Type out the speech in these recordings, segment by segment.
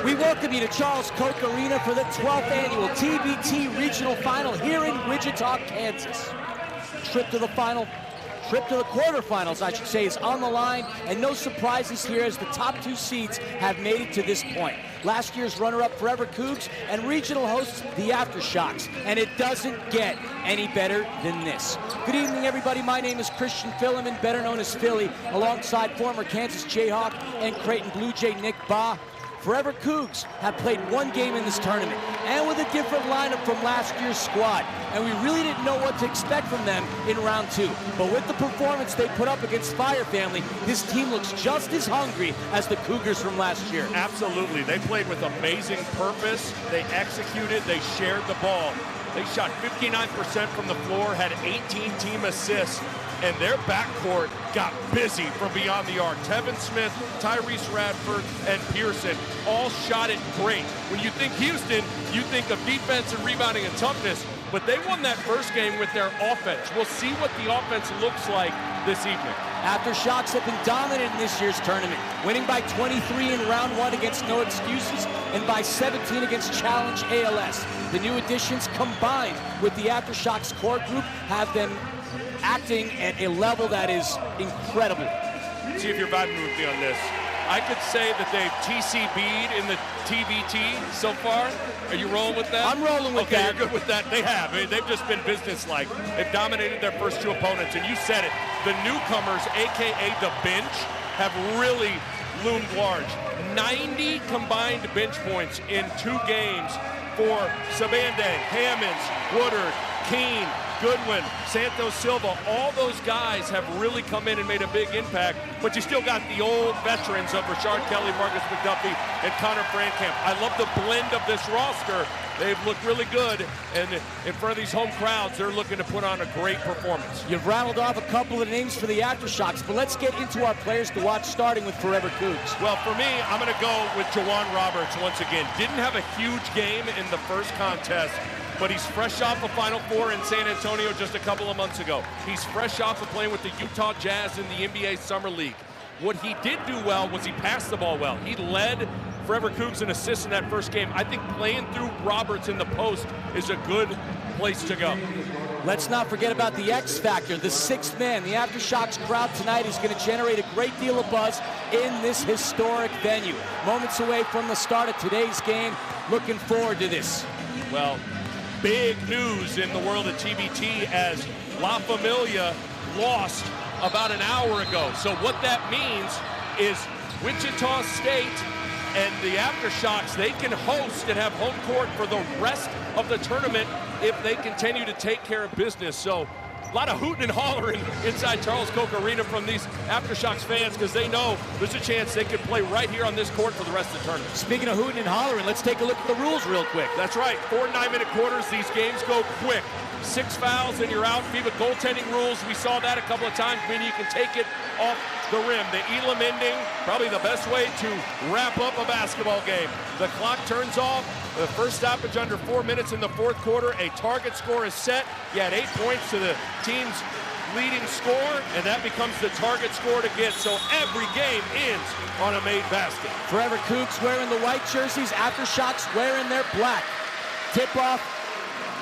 We welcome you to Charles Koch Arena for the 12th annual TBT Regional Final here in Wichita, Kansas. Trip to the quarterfinals, I should say, is on the line, and no surprises here as the top two seeds have made it to this point. Last year's runner-up Forever Coogs and regional hosts the AfterShocks, and it doesn't get any better than this. Good evening, everybody. My name is Christian Filliman, better known as Philly, alongside former Kansas Jayhawk and Creighton Blue Jay Nick Baugh. Forever Coogs have played one game in this tournament, and with a different lineup from last year's squad, and we really didn't know what to expect from them in round two. But with the performance they put up against Fire Family, this team looks just as hungry as the Cougars from last year. Absolutely. They played with amazing purpose. They executed. They shared the ball. They shot 59% from the floor, had 18 team assists, and their backcourt got busy from beyond the arc. Tevin Smith, Tyrese Radford, and Pearson all shot it great. When you think Houston, you think of defense and rebounding and toughness, but they won that first game with their offense. We'll see what the offense looks like this evening. AfterShocks have been dominant in this year's tournament, winning by 23 in round one against No Excuses and by 17 against Challenge ALS. The new additions combined with the AfterShocks core group have them acting at a level that is incredible. See if you're vibing with me on this. I could say that they've TCB'd in the TBT so far. Are you rolling with that? I'm rolling with that. Okay, you're good with that. They have. I mean, they've just been businesslike. They've dominated their first two opponents, and you said it. The newcomers, a.k.a. the bench, have really loomed large. 90 combined bench points in 2 games for Sabande, Hammonds, Woodard, Keene, Goodwin, Santos Silva. All those guys have really come in and made a big impact, but you still got the old veterans of Rashard Kelly, Marcus McDuffie, and Connor Frankamp. I love the blend of this roster. They've looked really good, and in front of these home crowds, they're looking to put on a great performance. You've rattled off a couple of names for the AfterShocks, but let's get into our players to watch, starting with Forever Coogs. Well, for me, I'm going to go with Juwan Roberts once again. Didn't have a huge game in the first contest, but he's fresh off a Final Four in San Antonio just a couple of months ago. He's fresh off of playing with the Utah Jazz in the NBA Summer League. What he did do well was he passed the ball well. He led Forever Coogs in assists in that first game. I think playing through Roberts in the post is a good place to go. Let's not forget about the X Factor, the sixth man. The AfterShocks crowd tonight is going to generate a great deal of buzz in this historic venue. Moments away from the start of today's game. Looking forward to this. Well, big news in the world of TBT as La Familia lost about an hour ago. So what that means is Wichita State and the AfterShocks, they can host and have home court for the rest of the tournament if they continue to take care of business. So a lot of hooting and hollering inside Charles Koch Arena from these AfterShocks fans because they know there's a chance they could play right here on this court for the rest of the tournament. Speaking of hooting and hollering, let's take a look at the rules real quick. That's right, 4 9-minute quarters. These games go quick. 6 fouls and you're out. FIBA goaltending rules, we saw that a couple of times, meaning you can take it off the rim. The elam ending, probably the best way to wrap up a basketball game. The clock turns off. The first stoppage under 4 minutes in the fourth quarter. A target score is set. You had 8 points to the team's leading score, and that becomes the target score to get. So every game ends on a made basket. Forever Coogs wearing the white jerseys, AfterShocks wearing their black. Tip-off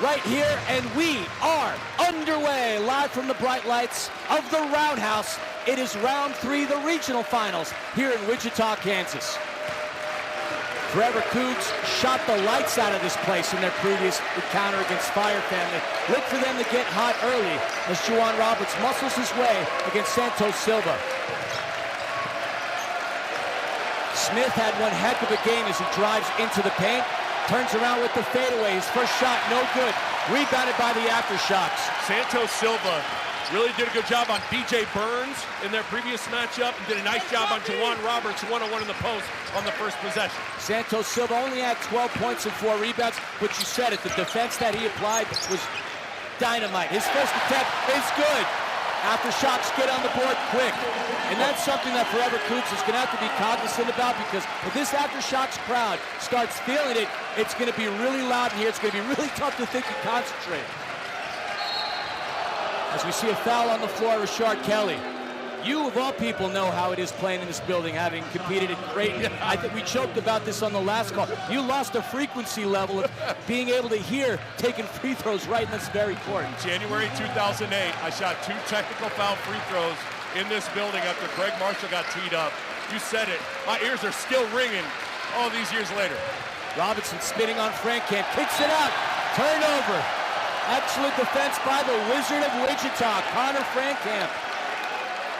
right here, and we are underway live from the bright lights of the Roundhouse. It is round 3, the regional finals here in Wichita, Kansas. Forever Coogs shot the lights out of this place in their previous encounter against Fire Family. Look for them to get hot early as Juwan Roberts muscles his way against Santos Silva. Smith had one heck of a game as he drives into the paint. Turns around with the fadeaway. His first shot, no good. Rebounded by the AfterShocks. Santos Silva really did a good job on B.J. Burns in their previous matchup and did a nice job on Juwan Roberts, one-on-one in the post on the first possession. Santos Silva only had 12 points and 4 rebounds, but you said it, the defense that he applied was dynamite. His first attempt is good. AfterShocks get on the board quick. And that's something that Forever Coogs is going to have to be cognizant about, because if this AfterShocks crowd starts feeling it, it's going to be really loud in here. It's going to be really tough to think and concentrate. As we see a foul on the floor, Rashard Kelly. You, of all people, know how it is playing in this building, having competed at Creighton. I think we joked about this on the last call. You lost a frequency level of being able to hear taking free throws right in this very court. January 2008, I shot 2 technical foul free throws in this building after Craig Marshall got teed up. You said it. My ears are still ringing all these years later. Robinson spinning on Frankamp, kicks it out, turnover. Excellent defense by the Wizard of Wichita, Connor Frankamp.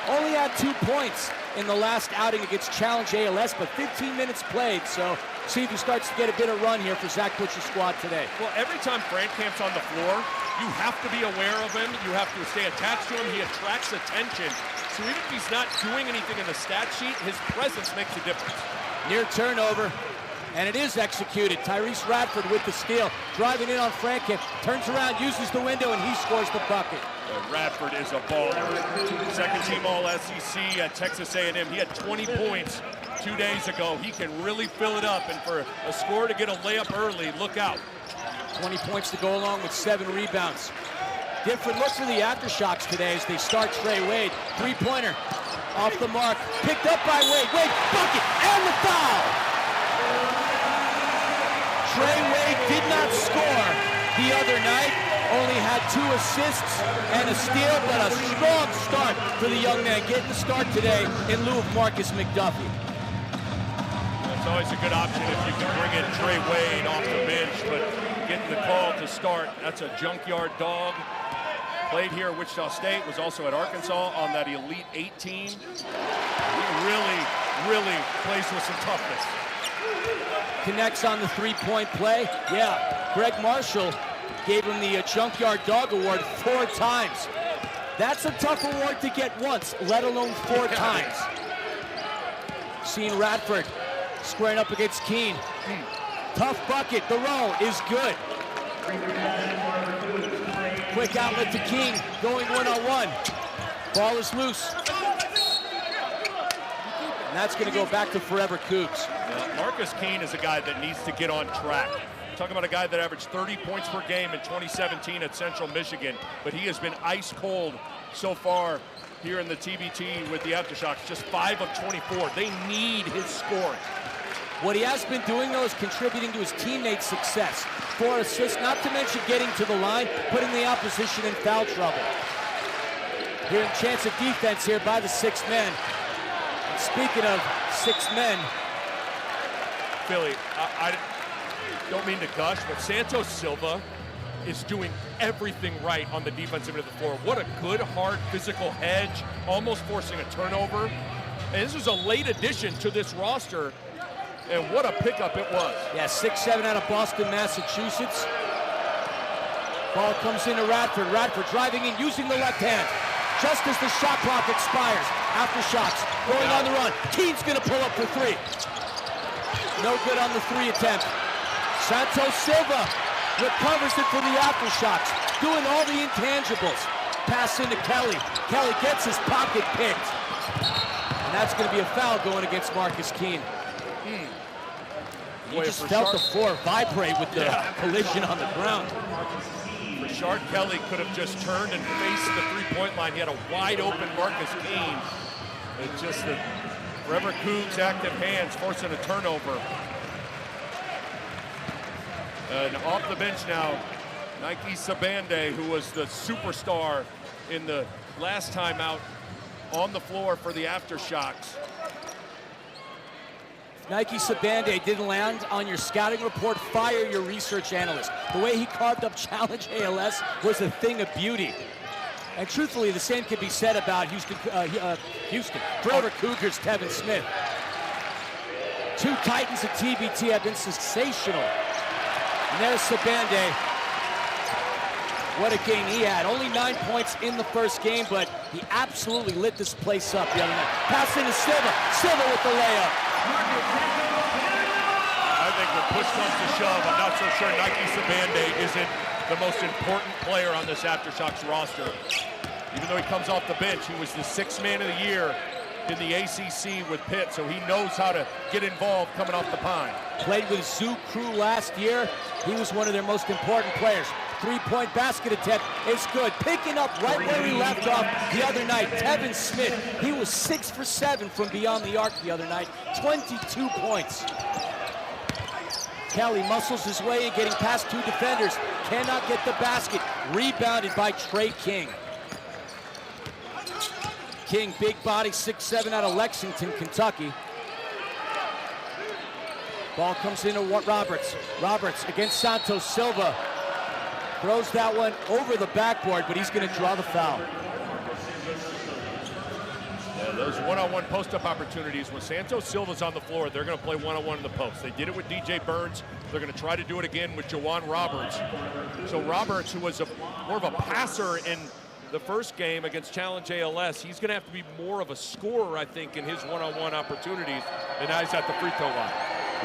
Only had 2 points in the last outing against Challenge ALS, but 15 minutes played, so see if he starts to get a bit of run here for Zach Butcher's squad today. Well, every time Frankamp's on the floor, you have to be aware of him. You have to stay attached to him. He attracts attention. So even if he's not doing anything in the stat sheet, his presence makes a difference. Near turnover, and it is executed. Tyrese Radford with the steal, driving in on Frankamp, turns around, uses the window, and he scores the bucket. Radford is a baller. Second team All-SEC at Texas A&M. He had 20 points 2 days ago. He can really fill it up, and for a scorer to get a layup early, look out. 20 points to go along with 7 rebounds. Different look for the AfterShocks today as they start Trey Wade. Three-pointer off the mark, picked up by Wade. Wade, bucket, and the foul! Trey Wade did not score the other night. Only had 2 assists and a steal, but a strong start for the young man. Getting the start today in lieu of Marcus McDuffie. It's always a good option if you can bring in Trey Wade off the bench, but getting the call to start, that's a junkyard dog. Played here at Wichita State, was also at Arkansas on that Elite 18. He really plays with some toughness. Connects on the three-point play. Yeah, Greg Marshall gave him the Junkyard Dog Award 4 times. That's a tough award to get once, let alone 4 times. Seeing Radford squaring up against Keene. Tough bucket, the roll is good. Quick outlet to Keene, going one-on-one. Ball is loose. And that's gonna go back to Forever Coogs. Marcus Keene is a guy that needs to get on track. Talking about a guy that averaged 30 points per game in 2017 at Central Michigan, but he has been ice cold so far here in the TBT with the AfterShocks, just 5 of 24. They need his scoring. What he has been doing, though, is contributing to his teammates' success. 4 assists, not to mention getting to the line, putting the opposition in foul trouble. Here's a chance of defense here by the 6 men. And speaking of 6 men, Philly, I don't mean to gush, but Santos Silva is doing everything right on the defensive end of the floor. What a good, hard, physical hedge, almost forcing a turnover. And this was a late addition to this roster, and what a pickup it was. Yeah, 6'7" out of Boston, Massachusetts. Ball comes into Radford. Radford driving in, using the left hand. Just as the shot clock expires, AfterShocks going on the run. Keene's gonna pull up for 3. No good on the 3 attempt. Santos Silva recovers it for the AfterShocks, doing all the intangibles. Pass into Kelly. Kelly gets his pocket picked. And that's going to be a foul going against Marcus Keene. You just felt the floor vibrate with the collision on the ground. Rashard Kelly could have just turned and faced the three-point line. He had a wide-open Marcus Keene. It's just the Forever Coogs active hands forcing a turnover. And off the bench now, Nike Sabande, who was the superstar in the last time out on the floor for the AfterShocks. Nike Sabande didn't land on your scouting report, fire your research analyst. The way he carved up Challenge ALS was a thing of beauty. And truthfully, the same could be said about Houston, Forever Cougars, Tevin Smith. 2 Titans of TBT have been sensational. And there's Sabande. What a game he had. Only 9 points in the first game, but he absolutely lit this place up the other night. Pass into Silva. Silva with the layup. I think when push comes to shove, I'm not so sure Nike Sabande isn't the most important player on this AfterShocks roster. Even though he comes off the bench, he was the 6th man of the year in the ACC with Pitt, so he knows how to get involved coming off the pine. Played with Zoo Crew last year. He was one of their most important players. three-point basket attempt is good. Picking up right where he left off the other night. Tevin Smith, he was 6 for 7 from beyond the arc the other night. 22 points. Kelly muscles his way in, getting past two defenders. Cannot get the basket. Rebounded by Trey King. King, big body, 6'7", out of Lexington, Kentucky. Ball comes into Roberts. Roberts against Santos Silva. Throws that one over the backboard, but he's going to draw the foul. Yeah, those one-on-one post-up opportunities, when Santos Silva's on the floor, they're going to play one-on-one in the post. They did it with DJ Burns. They're going to try to do it again with Jawan Roberts. So Roberts, who was more of a passer in the first game against Challenge ALS, he's going to have to be more of a scorer, I think, in his one-on-one opportunities. And now he's at the free throw line.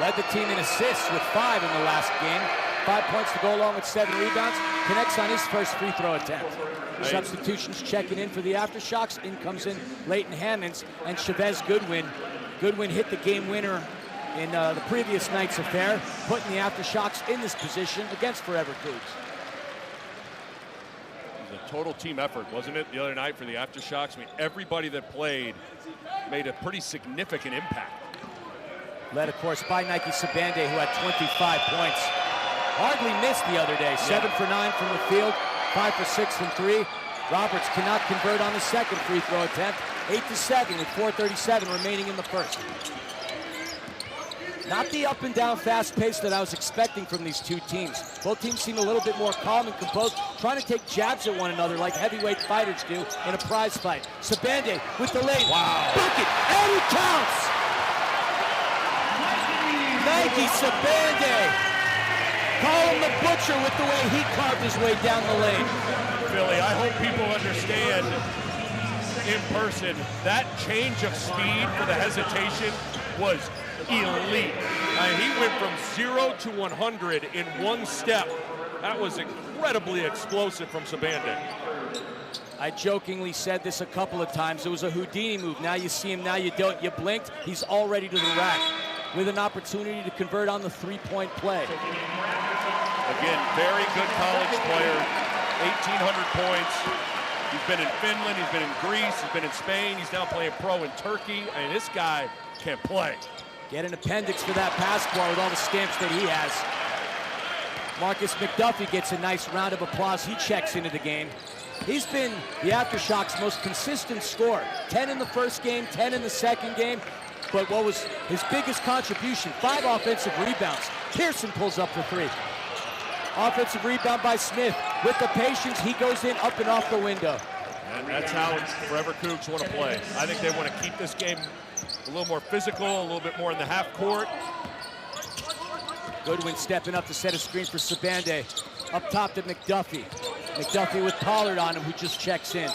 Led the team in assists with 5 in the last game. 5 points to go along with 7 rebounds. Connects on his first free throw attempt. Substitutions checking in for the AfterShocks. In comes in Leighton Hammonds and Chavez Goodwin. Goodwin hit the game winner in the previous night's affair, putting the AfterShocks in this position against Forever Coogs. It was a total team effort, wasn't it, the other night for the AfterShocks? I mean, everybody that played made a pretty significant impact. Led, of course, by Nike Sabande, who had 25 points. Hardly missed the other day. 7 for 9 from the field, 5 for 6 from 3. Roberts cannot convert on the second free throw attempt. 8-7 with 4:37 remaining in the first. Not the up and down fast pace that I was expecting from these two teams. Both teams seem a little bit more calm and composed, trying to take jabs at one another like heavyweight fighters do in a prize fight. Sabande with the lane. Wow. Bucket, and it counts! Nike Sabande. Call him the butcher with the way he carved his way down the lane. Philly, I hope people understand in person that change of speed for the hesitation was elite. He went from 0 to 100 in one step. That was incredibly explosive from Sabande. I jokingly said this a couple of times. It was a Houdini move. Now you see him, now you don't. You blinked, he's already to the rack with an opportunity to convert on the three-point play. Again, very good college player, 1,800 points. He's been in Finland, he's been in Greece, he's been in Spain, he's now playing pro in Turkey. I mean, this guy can play. Get an appendix for that passport with all the stamps that he has. Marcus McDuffie gets a nice round of applause. He checks into the game. He's been the AfterShocks' most consistent scorer. 10 in the first game, 10 in the second game. But what was his biggest contribution? 5 offensive rebounds. Pearson pulls up for 3. Offensive rebound by Smith. With the patience, he goes in up and off the window. And that's how Forever Coogs want to play. I think they want to keep this game a little more physical, a little bit more in the half court. Goodwin stepping up to set a screen for Sabande. Up top to McDuffie. McDuffie with Pollard on him, who just checks in.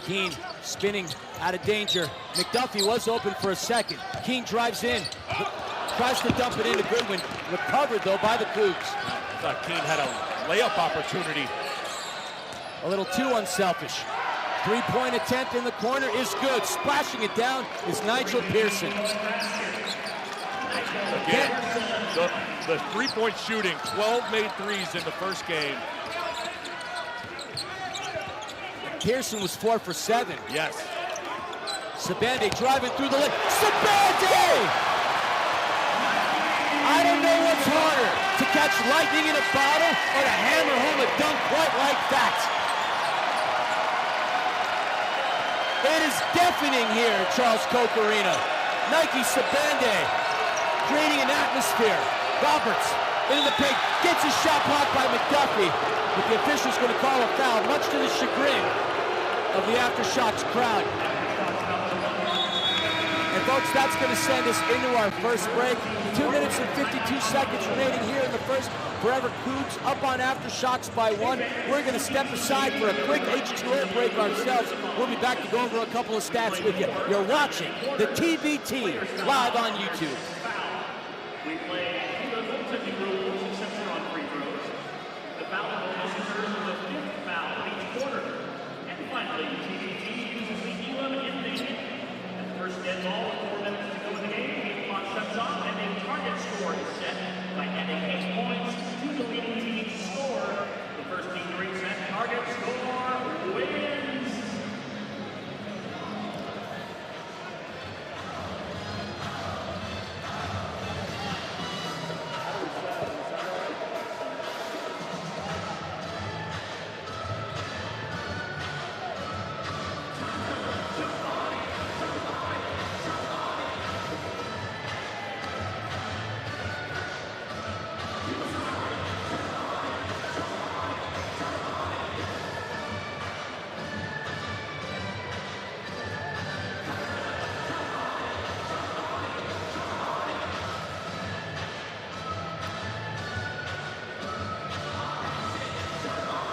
Keene spinning out of danger. McDuffie was open for a second. Keene drives in, tries to dump it into Goodwin. Recovered, though, by the Cougs. I thought Keene had a layup opportunity. A little too unselfish. Three-point attempt in the corner is good. Splashing it down is Nigel Pearson. Again, the three-point shooting, 12 made threes in the first game. Pearson was 4 for 7. Yes. Sabande driving through the lane. Sabande! I don't know what's harder, to catch lightning in a bottle or to hammer home a dunk quite like that. It is deafening here at Charles Koch Arena. Nike Sabande creating an atmosphere. Roberts into the paint, gets his shot blocked by McDuffie, but the official's going to call a foul, much to the chagrin of the AfterShocks crowd. And folks, that's going to send us into our first break. 2 minutes and 52 seconds remaining here in the first. Forever Coogs up on AfterShocks by 1. We're going to step aside for a quick H2O break ourselves. We'll be back to go over a couple of stats with you. You're watching the TBT live on YouTube. We play the goaltending rules except for on free throws. The foul bonus occurs with the 5th foul of each quarter. And finally, TBT uses the 11 thing. At first dead ball with 4 minutes to go in the game, the clock shuts off and a target score is set by adding 8 points to the leading team's score Target score wins.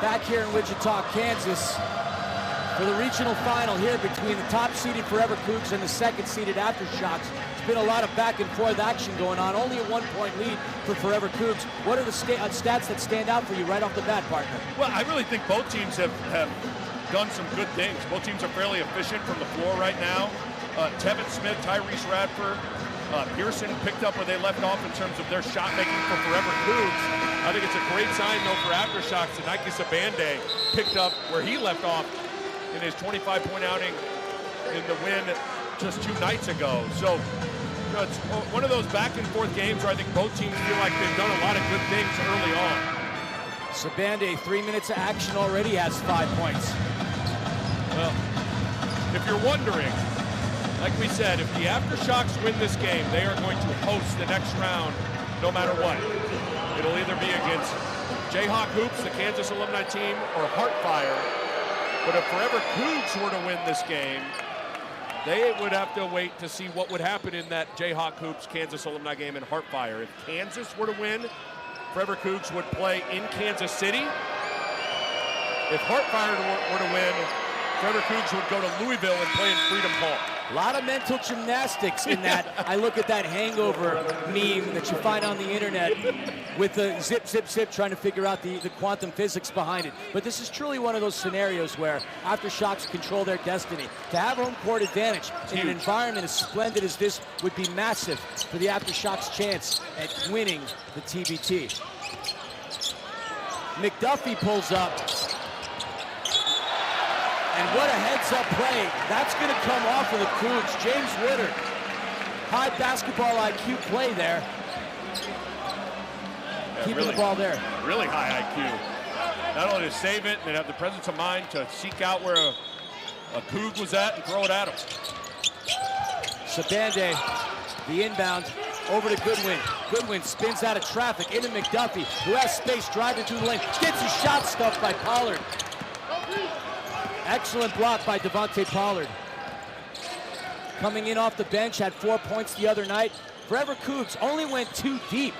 Back here in Wichita, Kansas, for the regional final here between the top-seeded Forever Coogs and the second-seeded AfterShocks. It's been a lot of back-and-forth action going on. Only a one-point lead for Forever Coogs. What are the stats that stand out for you right off the bat, partner? Well, I really think both teams have done some good things. Both teams are fairly efficient from the floor right now. Tevin Smith, Tyrese Radford, Pearson picked up where they left off in terms of their shot making for Forever Coogs. I think it's a great sign, though, for AfterShocks that Nike Sabande picked up where he left off in his 25-point outing in the win just 2 nights ago. So, you know, it's one of those back-and-forth games where I think both teams feel like they've done a lot of good things early on. Sabande, 3 minutes of action already, has 5 points. Well, if you're wondering, like we said, if the AfterShocks win this game, they are going to host the next round no matter what. It'll either be against Jayhawk Hoops, the Kansas Alumni team, or Heartfire. But if Forever Coogs were to win this game, they would have to wait to see what would happen in that Jayhawk Hoops Kansas Alumni game in Heartfire. If Kansas were to win, Forever Coogs would play in Kansas City. If Heartfire were to win, Forever Coogs would go to Louisville and play in Freedom Hall. A lot of mental gymnastics in that. I look at that hangover meme that you find on the internet with the zip, zip, zip, trying to figure out the quantum physics behind it. But this is truly one of those scenarios where AfterShocks control their destiny. To have home court advantage in an environment as splendid as this would be massive for the AfterShocks' chance at winning the TBT. McDuffie pulls up. And what a heads-up play. That's going to come off of the Coogs. James Woodard. High basketball IQ play there. Yeah, Keeping really, the ball there. Really high IQ. Not only to save it, and have the presence of mind to seek out where a Coug was at and throw it at him. Sabande, the inbound, over to Goodwin. Goodwin spins out of traffic into McDuffie, who has space driving through the lane. Gets his shot stuffed by Pollard. Excellent block by Devontae Pollard. Coming in off the bench, had 4 points the other night. Forever Coogs only went 2 deep.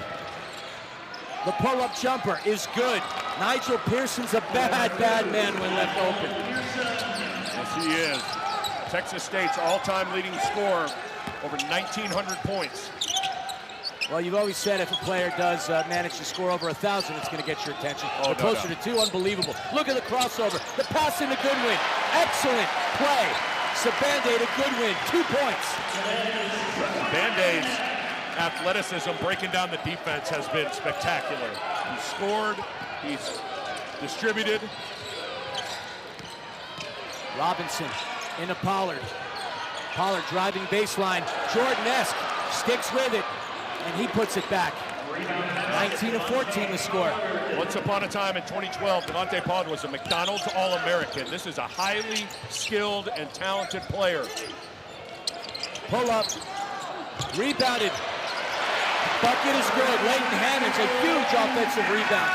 The pull-up jumper is good. Nigel Pearson's a bad, bad man when left open. Yes, he is. Texas State's all-time leading scorer, over 1,900 points. Well, you've always said if a player does manage to score over 1,000, it's going to get your attention. Oh, but closer to 2, unbelievable. Look at the crossover. The pass into Goodwin. Excellent play. Sabande to Goodwin. 2 points. Band-Aid's athleticism breaking down the defense has been spectacular. He's scored. He's distributed. Robinson into Pollard. Pollard driving baseline. Jordan-esque. Sticks with it. And he puts it back. 19-14 the score. Once upon a time in 2012, Devontae Pollard was a McDonald's All-American. This is a highly skilled and talented player. Pull up. Rebounded. Bucket is good. Leighton Hammond's a huge offensive rebound.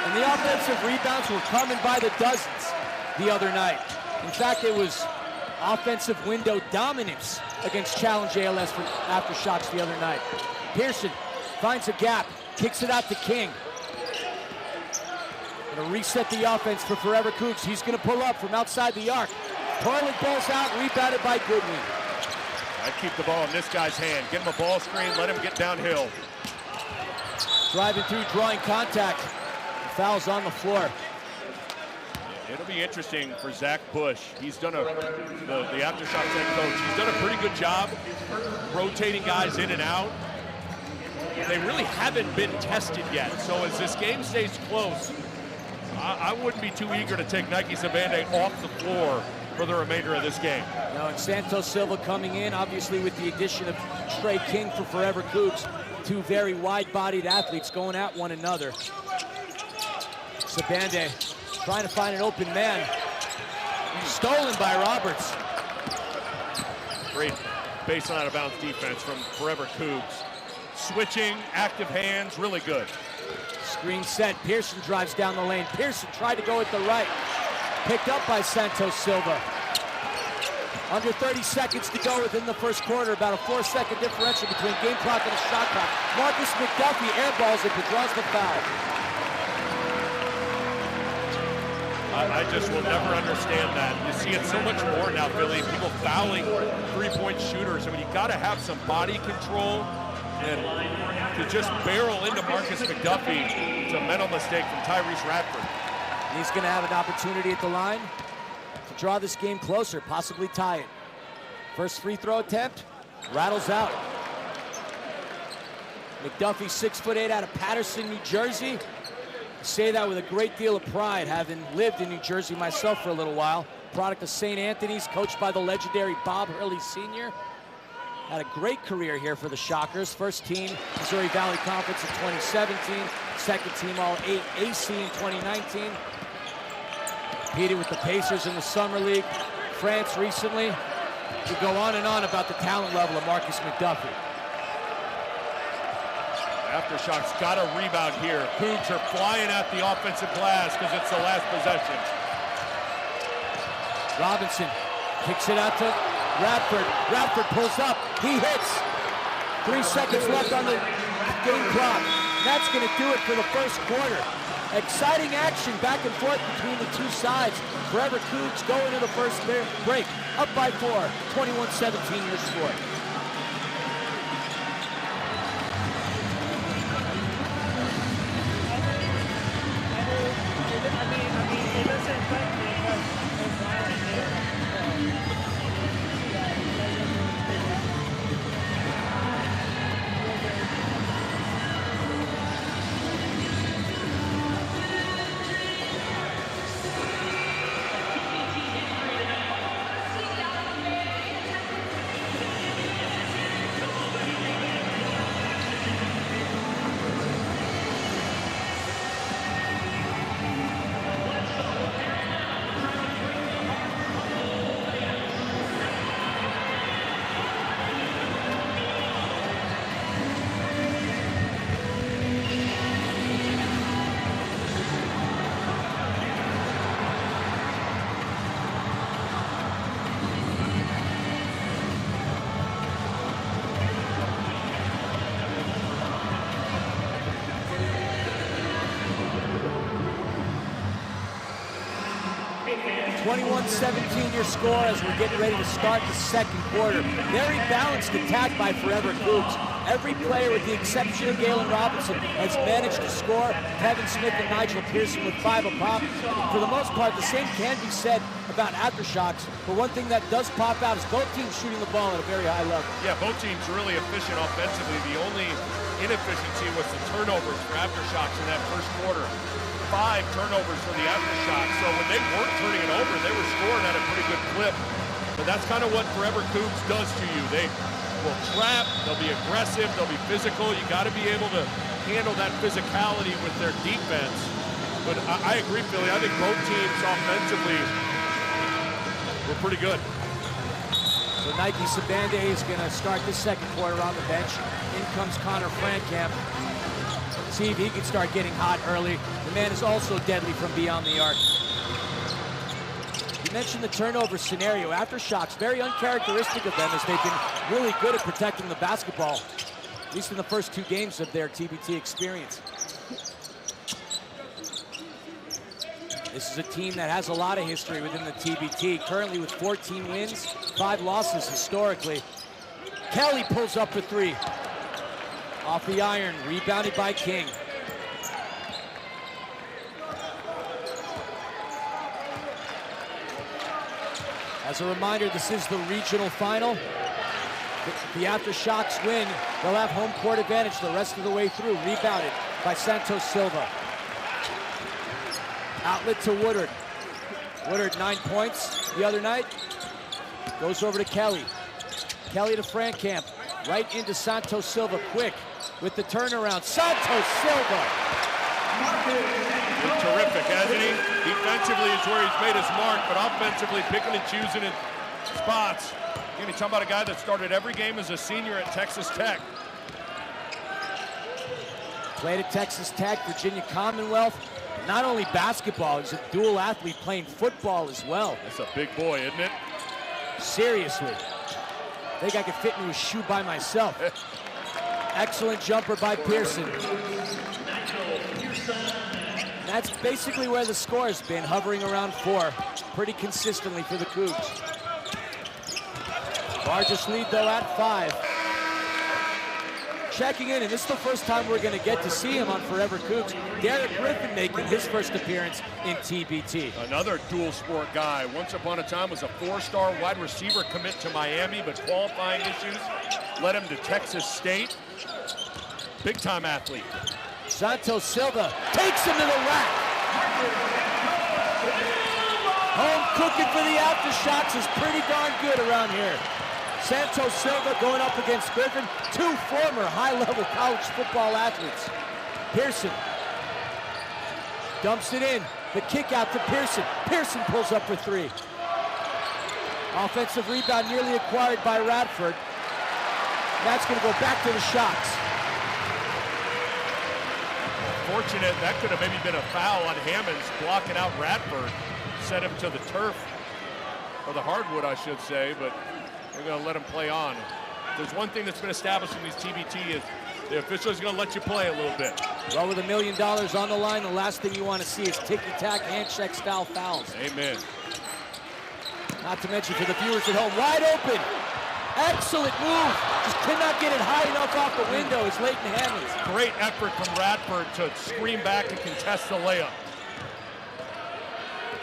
And the offensive rebounds were coming by the dozens the other night. In fact, it was offensive window dominance against Challenge ALS for AfterShocks the other night. Pearson finds a gap, kicks it out to King. Gonna reset the offense for Forever Coogs. He's gonna pull up from outside the arc. Toilet balls out, rebounded by Goodwin. I'd keep the ball in this guy's hand. Get him a ball screen, let him get downhill. Driving through, drawing contact. The foul's on the floor. It'll be interesting for Zach Bush. He's done the AfterShocks head coach. He's done a pretty good job rotating guys in and out. They really haven't been tested yet. So as this game stays close, I wouldn't be too eager to take Nike Sabande off the floor for the remainder of this game. No, and Santos Silva coming in, obviously with the addition of Trey King for Forever Coogs. Two very wide-bodied athletes going at one another. Sabande trying to find an open man. Stolen by Roberts. Great base on out-of-bounds defense from Forever Coogs. Switching, active hands, really good. Screen set, Pearson drives down the lane. Pearson tried to go at the right. Picked up by Santos Silva. Under 30 seconds to go within the first quarter. About a 4-second differential between game clock and a shot clock. Marcus McDuffie airballs it, but draws the foul. I just will never understand that. You see it so much more now, Billy. People fouling three-point shooters. I mean, you got to have some body control, and to just barrel into Marcus McDuffie, it's a mental mistake from Tyrese Radford. He's going to have an opportunity at the line to draw this game closer, possibly tie it. First free throw attempt, rattles out. McDuffie, 6'8", out of Paterson, New Jersey. I say that with a great deal of pride, having lived in New Jersey myself for a little while. Product of St. Anthony's, coached by the legendary Bob Hurley Sr. Had a great career here for the Shockers. First team Missouri Valley Conference in 2017. Second team All-8 AC in 2019. Competed with the Pacers in the Summer League. France recently. We go on and on about the talent level of Marcus McDuffie. AfterShocks got a rebound here. Coogs are flying at the offensive glass because it's the last possession. Robinson kicks it out to Radford. Radford pulls up. He hits. 3 seconds left on the game clock. That's going to do it for the first quarter. Exciting action back and forth between the two sides. Forever Coogs go into the first break. Up by 4. 21-17 your score. Your score as we're getting ready to start the second quarter. Very balanced attack by Forever Coogs. Every player, with the exception of Galen Robinson, has managed to score. Kevin Smith and Nigel Pearson with 5 apiece. For the most part, the same can be said about AfterShocks, but one thing that does pop out is both teams shooting the ball at a very high level. Yeah, both teams really efficient offensively. The only inefficiency was the turnovers for AfterShocks in that first quarter. 5 turnovers for the AfterShocks. So when they weren't turning it over, they were scoring at a pretty good clip. But that's kind of what Forever Coogs does to you. They will trap, they'll be aggressive, they'll be physical. You got to be able to handle that physicality with their defense. But I agree, Philly. I think both teams offensively were pretty good. So Nike Sabande is going to start the second quarter on the bench. In comes Connor Frankamp. See if he can start getting hot early. The man is also deadly from beyond the arc. You mentioned the turnover scenario. AfterShocks, very uncharacteristic of them, as they've been really good at protecting the basketball, at least in the first 2 games of their TBT experience. This is a team that has a lot of history within the TBT, currently with 14 wins, 5 losses historically. Kelly pulls up for 3. Off the iron, rebounded by King. As a reminder, this is the regional final. The AfterShocks win. They'll have home court advantage the rest of the way through. Rebounded by Santos Silva. Outlet to Woodard. Woodard 9 points the other night. Goes over to Kelly. Kelly to Frankamp. Right into Santos Silva. Quick with the turnaround. Santos Silva. He's terrific, hasn't he? Defensively is where he's made his mark, but offensively picking and choosing in spots. Again, you're talking about a guy that started every game as a senior at Texas Tech. Played at Texas Tech, Virginia Commonwealth. Not only basketball, he's a dual athlete playing football as well. That's a big boy, isn't it? Seriously. I think I could fit into a shoe by myself. Excellent jumper by Pearson. That's basically where the score has been, hovering around 4, pretty consistently for the Coogs. Largest lead, though, at 5. Checking in, and this is the first time we're going to get to see him on Forever Coogs. Derek Griffin making his first appearance in TBT. Another dual sport guy. Once upon a time was a 4-star wide receiver commit to Miami, but qualifying issues led him to Texas State. Big-time athlete. Santos Silva takes him to the rack. Home cooking for the AfterShocks is pretty darn good around here. Santos Silva going up against Griffin, 2 former high-level college football athletes. Pearson dumps it in. The kick out to Pearson. Pearson pulls up for 3. Offensive rebound nearly acquired by Radford. That's going to go back to the Shocks. Fortunate, that could have maybe been a foul on Hammonds, blocking out Radford. Sent him to the turf, or the hardwood, I should say, but they're going to let him play on. There's one thing that's been established in these TBT is the official is going to let you play a little bit. Well, with $1 million on the line, the last thing you want to see is ticky-tack, hand-check style fouls. Amen. Not to mention for the viewers at home, wide open. Excellent move. Just could not get it high enough off the window. It's Leighton Hammonds. Great effort from Radford to scream back and contest the layup.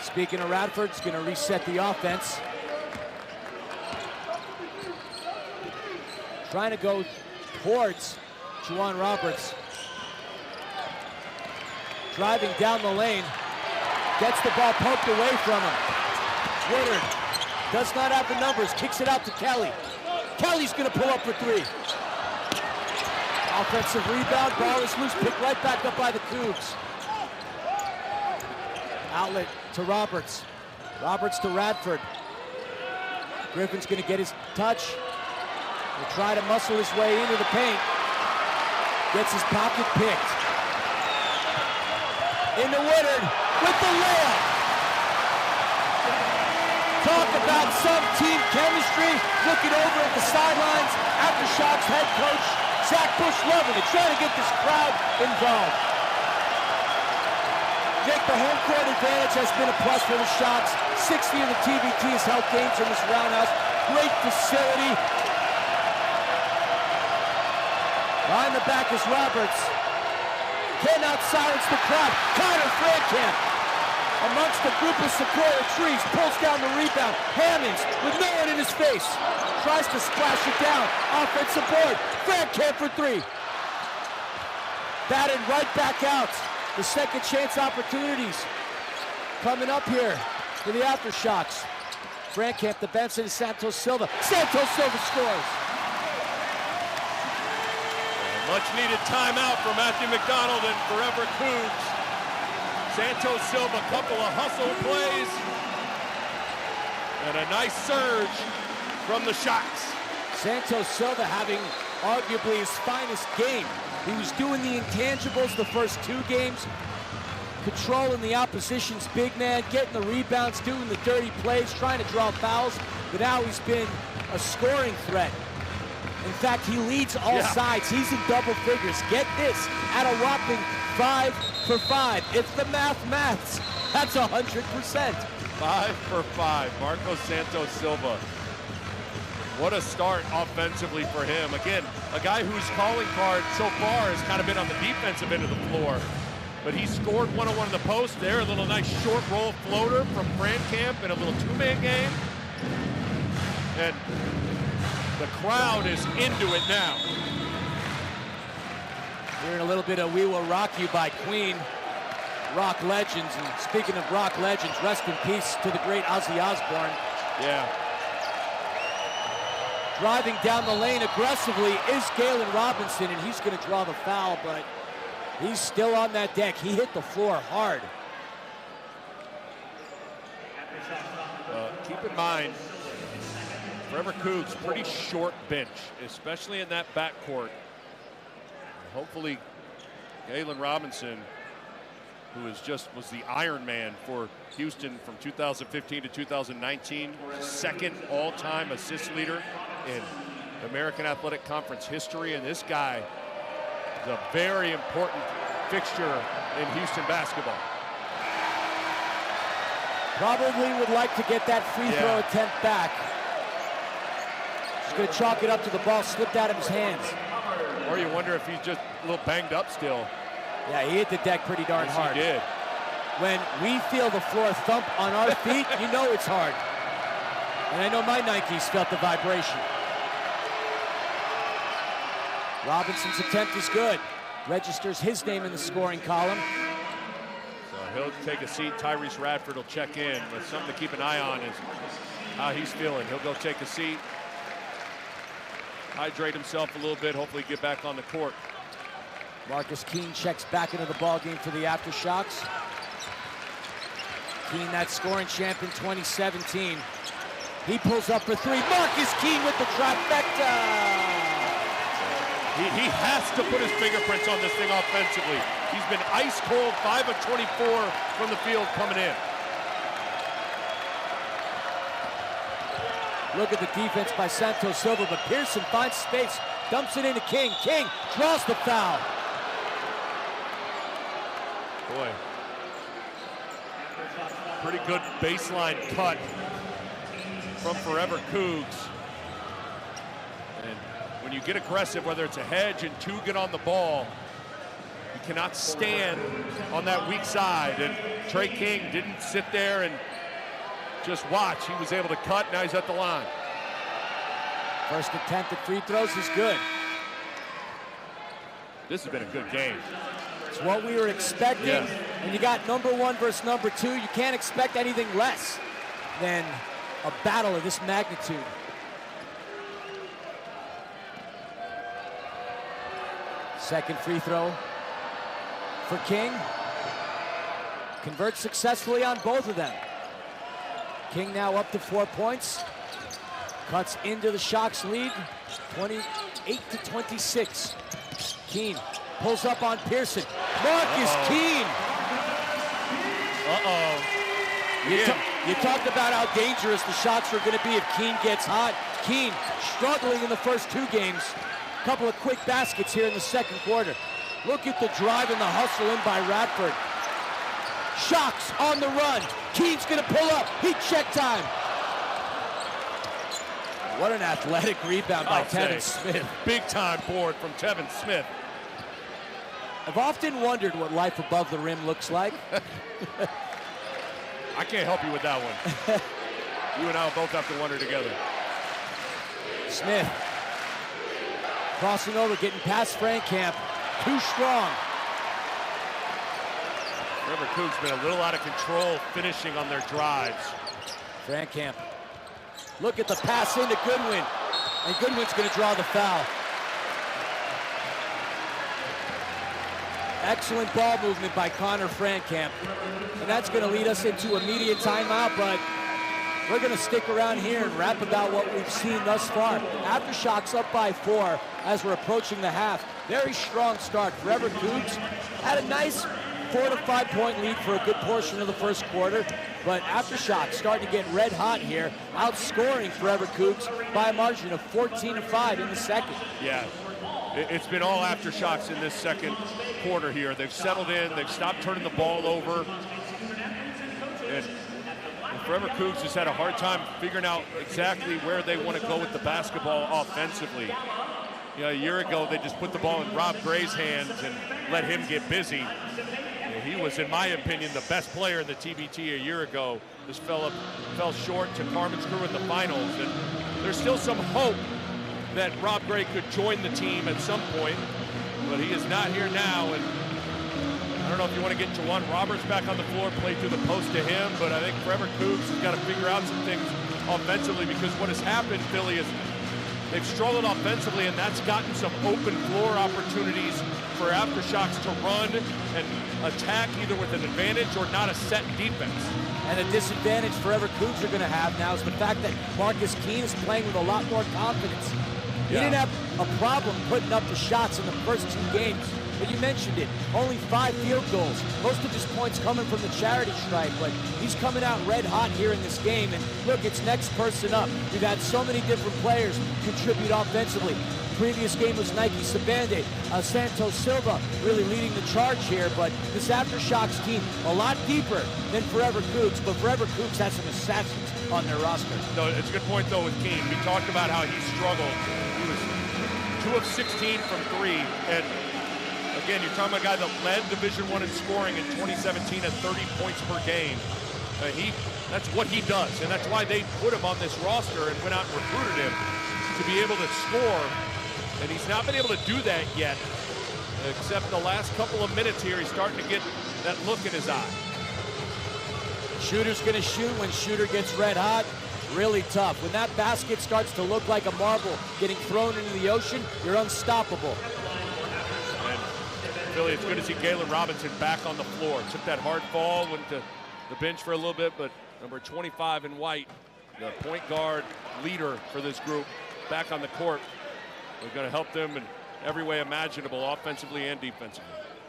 Speaking of Radford, it's going to reset the offense. Trying to go towards Juwan Roberts. Driving down the lane. Gets the ball poked away from him. Woodard does not have the numbers. Kicks it out to Kelly. Kelly's going to pull up for 3. Offensive rebound. Ball is loose. Picked right back up by the Coogs. Outlet to Roberts. Roberts to Radford. Griffin's going to get his touch. He'll try to muscle his way into the paint. Gets his pocket picked. Into Woodard with the layup. Talk about some team chemistry. Looking over at the sidelines. AfterShocks head coach Zach Bush loving it. Trying to get this crowd involved. Nick, the home court advantage has been a plus for the Shocks. 60 of the TBT has held games in this roundhouse. Great facility. Behind the back is Roberts. Cannot silence the crowd. Connor Frankamp amongst a group of sequoia trees pulls down the rebound. Hammonds with no one in his face. Tries to splash it down. Offensive board. Frankamp for 3. Batted right back out. The second chance opportunities coming up here for the AfterShocks. Frankamp, the Benson, Santos Silva. Santos Silva scores. Much needed timeout for Matthew McDonald and Forever Coogs. Santos Silva, a couple of hustle plays. And a nice surge from the Shocks. Santos Silva having arguably his finest game. He was doing the intangibles the first 2 games, controlling the opposition's big man, getting the rebounds, doing the dirty plays, trying to draw fouls, but now he's been a scoring threat. In fact, he leads all sides. He's in double figures. Get this, at a whopping 5 for 5. If the maths, that's 100%. 5 for 5, Marcos Santos Silva. What a start offensively for him. Again, a guy whose calling card so far has kind of been on the defensive end of the floor. But he scored one-on-one in the post there. A little nice short roll floater from Frankamp in a little 2-man game. And the crowd is into it now. Hearing a little bit of We Will Rock You by Queen. rock legends. And speaking of rock legends, rest in peace to the great Ozzy Osbourne. Yeah. Driving down the lane aggressively is Galen Robinson, and he's going to draw the foul, but he's still on that deck. He hit the floor hard. Keep in mind, Forever Coogs, pretty short bench, especially in that backcourt. Hopefully, Galen Robinson, who was the Iron Man for Houston from 2015 to 2019, second all-time assist leader in American Athletic Conference history, and this guy is a very important fixture in Houston basketball. Probably would like to get that free throw attempt back. He's going to chalk it up to the ball slipped out of his hands. Or you wonder if he's just a little banged up still. Yeah, he hit the deck pretty darn hard. He did. When we feel the floor thump on our feet, you know it's hard. And I know my Nikes felt the vibration. Robinson's attempt is good. Registers his name in the scoring column. So he'll take a seat. Tyrese Radford will check in. But something to keep an eye on is how he's feeling. He'll go take a seat, hydrate himself a little bit, hopefully get back on the court. Marcus Keene checks back into the ballgame for the AfterShocks. Keene, that scoring champ in 2017. He pulls up for three. Marcus Keene with the trifecta. He has to put his fingerprints on this thing offensively. He's been ice cold, 5 of 24 from the field coming in. Look at the defense by Santos Silva, but Pearson finds space, dumps it into King. King draws the foul. Boy, pretty good baseline cut from Forever Coogs. And when you get aggressive, whether it's a hedge and two get on the ball, you cannot stand on that weak side. And Trey King didn't sit there and just watch. He was able to cut, now he's at the line. First attempt at free throws is good. This has been a good game. It's what we were expecting. Yeah. When you got number one versus number two, you can't expect anything less than a battle of this magnitude. Second free throw for King. Converts successfully on both of them. King now up to 4 points. Cuts into the Shocks lead, 28-26. Keene pulls up on Pearson. Marcus Keene. You talked about how dangerous the shots were going to be if Keene gets hot. Keene struggling in the first two games. A couple of quick baskets here in the second quarter. Look at the drive and the hustle in by Radford. Shocks on the run. Keene's going to pull up. Heat check time. What an athletic rebound by Tevin Smith. Big time board from Tevin Smith. I've often wondered what life above the rim looks like. I can't help you with that one. You and I will both have to wonder together. Smith crossing over, getting past Frankamp. Too strong. Forever Coogs been a little out of control finishing on their drives. Frankamp. Look at the pass into Goodwin. And Goodwin's going to draw the foul. Excellent ball movement by Connor Frankamp. And that's going to lead us into immediate timeout, but we're going to stick around here and rap about what we've seen thus far. AfterShocks up by 4 as we're approaching the half. Very strong start. Forever Coogs had a nice 4 to 5 point lead for a good portion of the first quarter, but AfterShocks starting to get red hot here, outscoring Forever Coogs by a margin of 14-5 in the second. Yeah, it's been all AfterShocks in this second quarter here. They've settled in, they've stopped turning the ball over, and Forever Coogs has had a hard time figuring out exactly where they want to go with the basketball offensively. You know, a year ago, they just put the ball in Rob Gray's hands and let him get busy. He was, in my opinion, the best player in the TBT a year ago. This fell short to Carmen's crew in the finals. And there's still some hope that Rob Gray could join the team at some point, but he is not here now. And I don't don't know if you want to get Jawan Roberts back on the floor, play through the post to him, but I think Forever Coogs has got to figure out some things offensively, because what has happened, Philly, is they've struggled offensively, and that's gotten some open floor opportunities for AfterShocks to run and attack either with an advantage or not a set defense. And the disadvantage Forever Coogs are going to have now is the fact that Marcus Keene is playing with a lot more confidence. He didn't have a problem putting up the shots in the first 2 games. But you mentioned it, only 5 field goals. Most of his points coming from the charity stripe, but he's coming out red hot here in this game. And look, it's next person up. We've had so many different players contribute offensively. Previous game was Nike Sabande, Santos Silva really leading the charge here, but this AfterShocks team a lot deeper than Forever Coogs, but Forever Coogs has some assassins on their roster. No, it's a good point though with Keene. We talked about how he struggled. He was 2 of 16 from 3, and again, you're talking about a guy that led Division I in scoring in 2017 at 30 points per game. That's what he does, and that's why they put him on this roster and went out and recruited him to be able to score. And he's not been able to do that yet, except the last couple of minutes here, he's starting to get that look in his eye. Shooter's going to shoot when Shooter gets red hot. Really tough. When that basket starts to look like a marble getting thrown into the ocean, you're unstoppable. And Philly, it's good to see Galen Robinson back on the floor. Took that hard fall, went to the bench for a little bit, but number 25 in white, the point guard leader for this group, back on the court. We're going to help them in every way imaginable, offensively and defensively.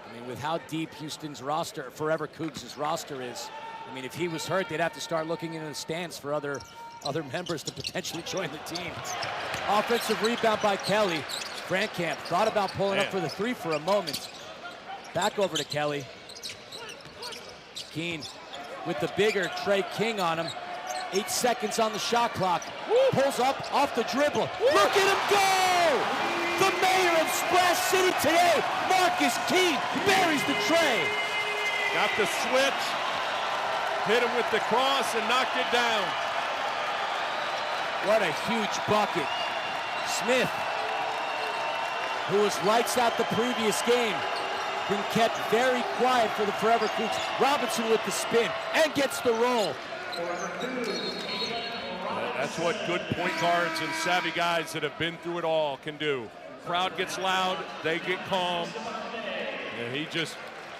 I mean, with how deep Houston's roster, Forever Coogs' roster is, I mean, if he was hurt, they'd have to start looking into the stands for other members to potentially join the team. Offensive rebound by Kelly. Frankamp thought about pulling up for the 3 for a moment. Back over to Kelly. Keene with the bigger Trey King on him. 8 seconds on the shot clock. Pulls up off the dribble. Look at him go! The mayor of Splash City today, Marcus Keene, buries the tray. Got the switch, hit him with the cross and knocked it down. What a huge bucket. Smith, who was lights out the previous game, been kept very quiet for the Forever Coogs. Robinson with the spin and gets the roll. That's what good point guards and savvy guys that have been through it all can do. Crowd gets loud, they get calm, and he just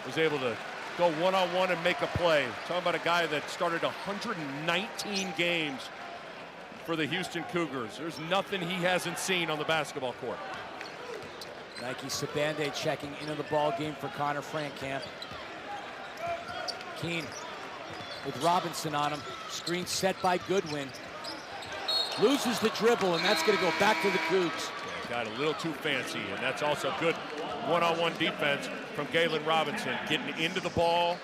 was able to go one-on-one and make a play. Talking about a guy that started 119 games for the Houston Cougars. There's nothing he hasn't seen on the basketball court. Nike Sabande checking into the ball game for Connor Frankamp. Keene with Robinson on him. Screen set by Goodwin. Loses the dribble, and that's going to go back to the Cougs. Got a little too fancy, and that's also good one-on-one defense from Galen Robinson. Getting into the ball,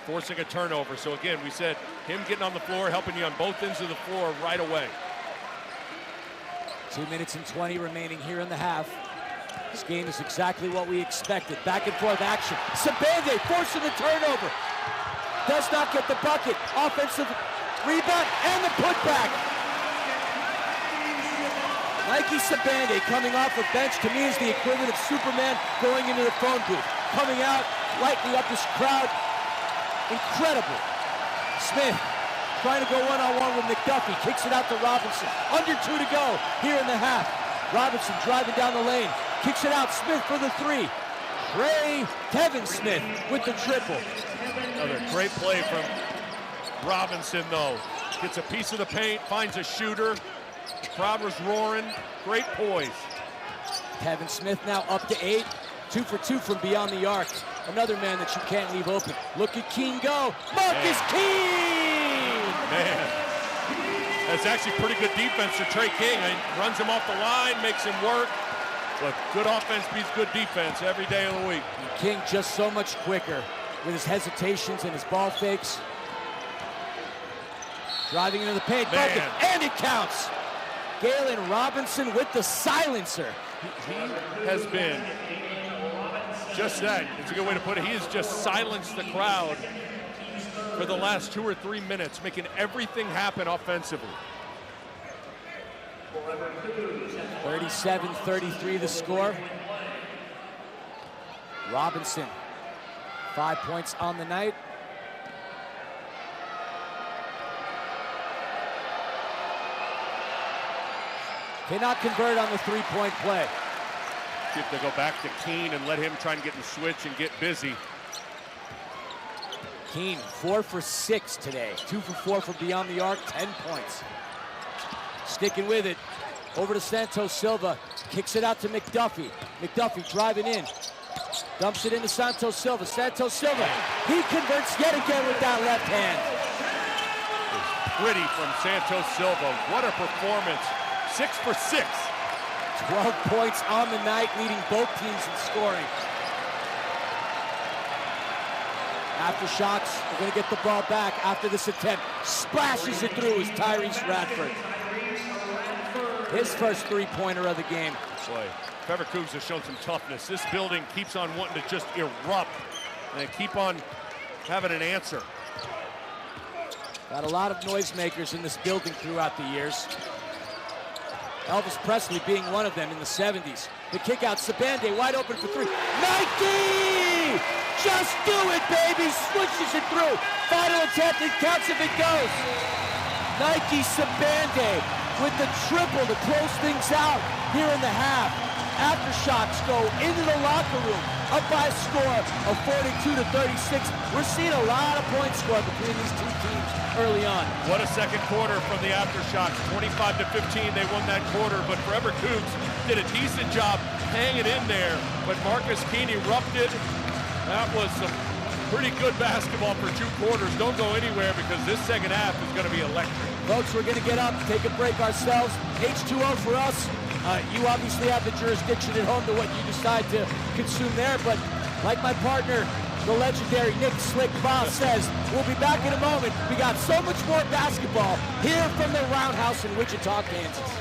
forcing a turnover. So again, we said him getting on the floor, helping you on both ends of the floor right away. 2 minutes and 20 remaining here in the half. This game is exactly what we expected. Back and forth action. Sabande forcing the turnover. Does not get the bucket. Offensive rebound and the putback. Nike Sabande coming off the bench, to me is the equivalent of Superman going into the phone booth. Coming out, lighting up this crowd. Incredible. Smith trying to go one-on-one with McDuffie. Kicks it out to Robinson. Under 2 to go here in the half. Robinson driving down the lane. Kicks it out. Smith for the 3. Kevin Smith with the triple. Another great play from Robinson, though. Gets a piece of the paint, finds a shooter. Crowd was roaring. Great poise. Kevin Smith now up to 8. 2 for 2 from beyond the arc. Another man that you can't leave open. Look at Keene go. Marcus Keene! Man, that's actually pretty good defense for Trey King. He runs him off the line, makes him work. But good offense beats good defense every day of the week. And King just so much quicker with his hesitations and his ball fakes. Driving into the paint, bucket, and it counts. Galen Robinson with the silencer. He has been just that. It's a good way to put it. He has just silenced the crowd for the last 2 or 3 minutes, making everything happen offensively. 37-33 the score. Robinson 5 points on the night. Cannot convert on the three-point play. See if they go back to Keene and let him try and get in switch and get busy. Keene, 4 for 6 today. 2 for 4 from beyond the arc, 10 points. Sticking with it. Over to Santos Silva. Kicks it out to McDuffie. McDuffie driving in. Dumps it into Santos Silva. Santos Silva, he converts yet again with that left hand. Pretty from Santos Silva. What a performance. 6 for 6. 12 points on the night, leading both teams in scoring. AfterShocks are going to get the ball back after this attempt. Splashes it through is Tyrese Radford. His first three-pointer of the game. Boy, Trevor Coogs has shown some toughness. This building keeps on wanting to just erupt and keep on having an answer. Got a lot of noisemakers in this building throughout the years. Elvis Presley being one of them in the 70s. The kick out, Sabande wide open for three. Nike! Just do it, baby! Swishes it through. Final attempt, it counts if it goes. Nike Sabande with the triple to close things out here in the half. AfterShocks go into the locker room up by a score of 42-36. We're seeing a lot of points scored between these two teams early on. What a second quarter from the AfterShocks. 25-15, they won that quarter, but Trevor Coogs did a decent job hanging in there, but Marcus Keene erupted. That was some pretty good basketball for 2 quarters. Don't go anywhere because this second half is going to be electric. Folks, we're going to get up, take a break ourselves. H2O for us. You obviously have the jurisdiction at home to what you decide to consume there, but like my partner, the legendary Nick Slick Boss says, we'll be back in a moment. We got so much more basketball here from the Roundhouse in Wichita, Kansas.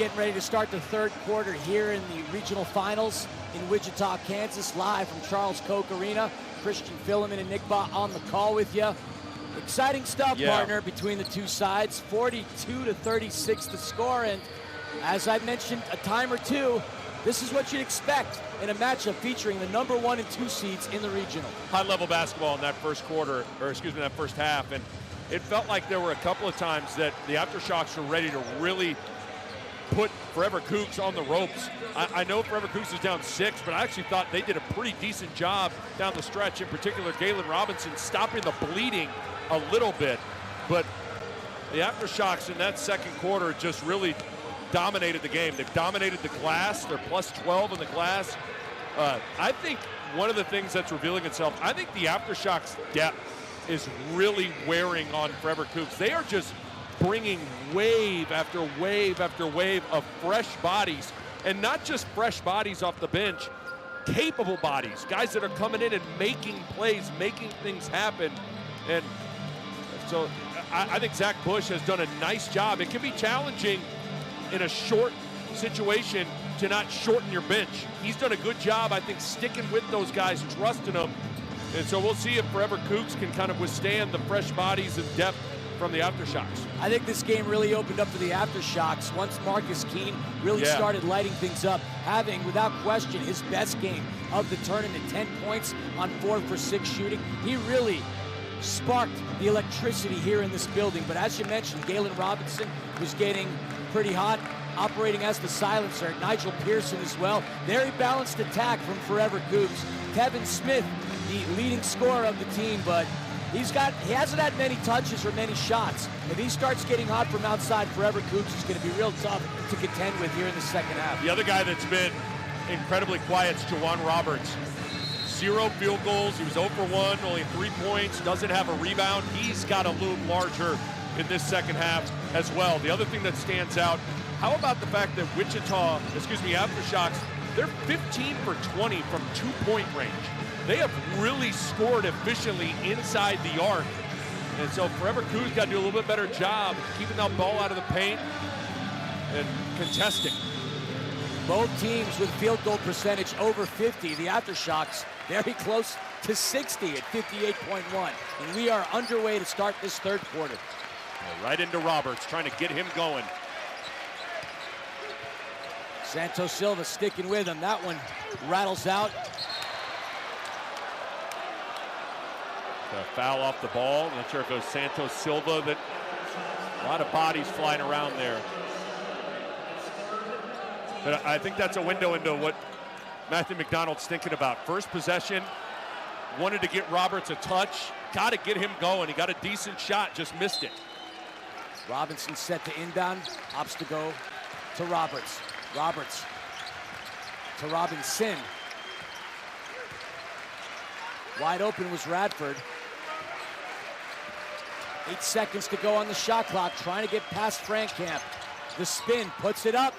getting ready to start the third quarter here in the regional finals in Wichita, Kansas, live from Charles Koch Arena. Christian Filliman and Nick Baugh on the call with you. Exciting stuff, partner, between the two sides. 42-36 the score, and as I mentioned a time or two, this is what you'd expect in a matchup featuring the number 1 and 2 seeds in the regional. High-level basketball in that first quarter, or excuse me, that first half, and it felt like there were a couple of times that the AfterShocks were ready to really put Forever Coogs on the ropes. I know Forever Coogs is down 6, but I actually thought they did a pretty decent job down the stretch, in particular Galen Robinson stopping the bleeding a little bit. But the AfterShocks in that second quarter just really dominated the game. They've dominated the glass. They're plus 12 in the glass. I think one of the things that's revealing itself, I think the AfterShocks depth is really wearing on Forever Coogs. They are just bringing wave after wave after wave of fresh bodies, and not just fresh bodies off the bench, capable bodies, guys that are coming in and making plays, making things happen. And so I think Zach Bush has done a nice job. It can be challenging in a short situation to not shorten your bench. He's done a good job, I think, sticking with those guys, trusting them. And so we'll see if Forever Coogs can kind of withstand the fresh bodies and depth from the AfterShocks. I think this game really opened up for the AfterShocks once Marcus Keene really started lighting things up, having, without question, his best game of the tournament. 10 points on 4 for 6 shooting. He really sparked the electricity here in this building. But as you mentioned, Galen Robinson was getting pretty hot, operating as the silencer. Nigel Pearson as well. Very balanced attack from Forever Coogs. Kevin Smith, the leading scorer of the team, but he hasn't had many touches or many shots. If he starts getting hot from outside, Forever Coogs is going to be real tough to contend with here in the second half. The other guy that's been incredibly quiet is Jawan Roberts. 0 field goals. He was 0 for 1, only 3 points, doesn't have a rebound. He's got to loom larger in this second half as well. The other thing that stands out, how about the fact that AfterShocks, they're 15 for 20 from 2-point range. They have really scored efficiently inside the arc. And so Forever Coogs got to do a little bit better job keeping that ball out of the paint and contesting. Both teams with field goal percentage over 50. The AfterShocks very close to 60 at 58.1. And we are underway to start this third quarter. Right into Roberts, trying to get him going. Santos Silva sticking with him. That one rattles out. A foul off the ball. Not sure if it was Santos Silva. That a lot of bodies flying around there. But I think that's a window into what Matthew McDonald's thinking about. First possession, wanted to get Roberts a touch. Got to get him going. He got a decent shot, just missed it. Robinson set to inbound. Opts to go to Roberts. Roberts to Robinson. Wide open was Radford. 8 seconds to go on the shot clock, trying to get past Frankamp. The spin, puts it up.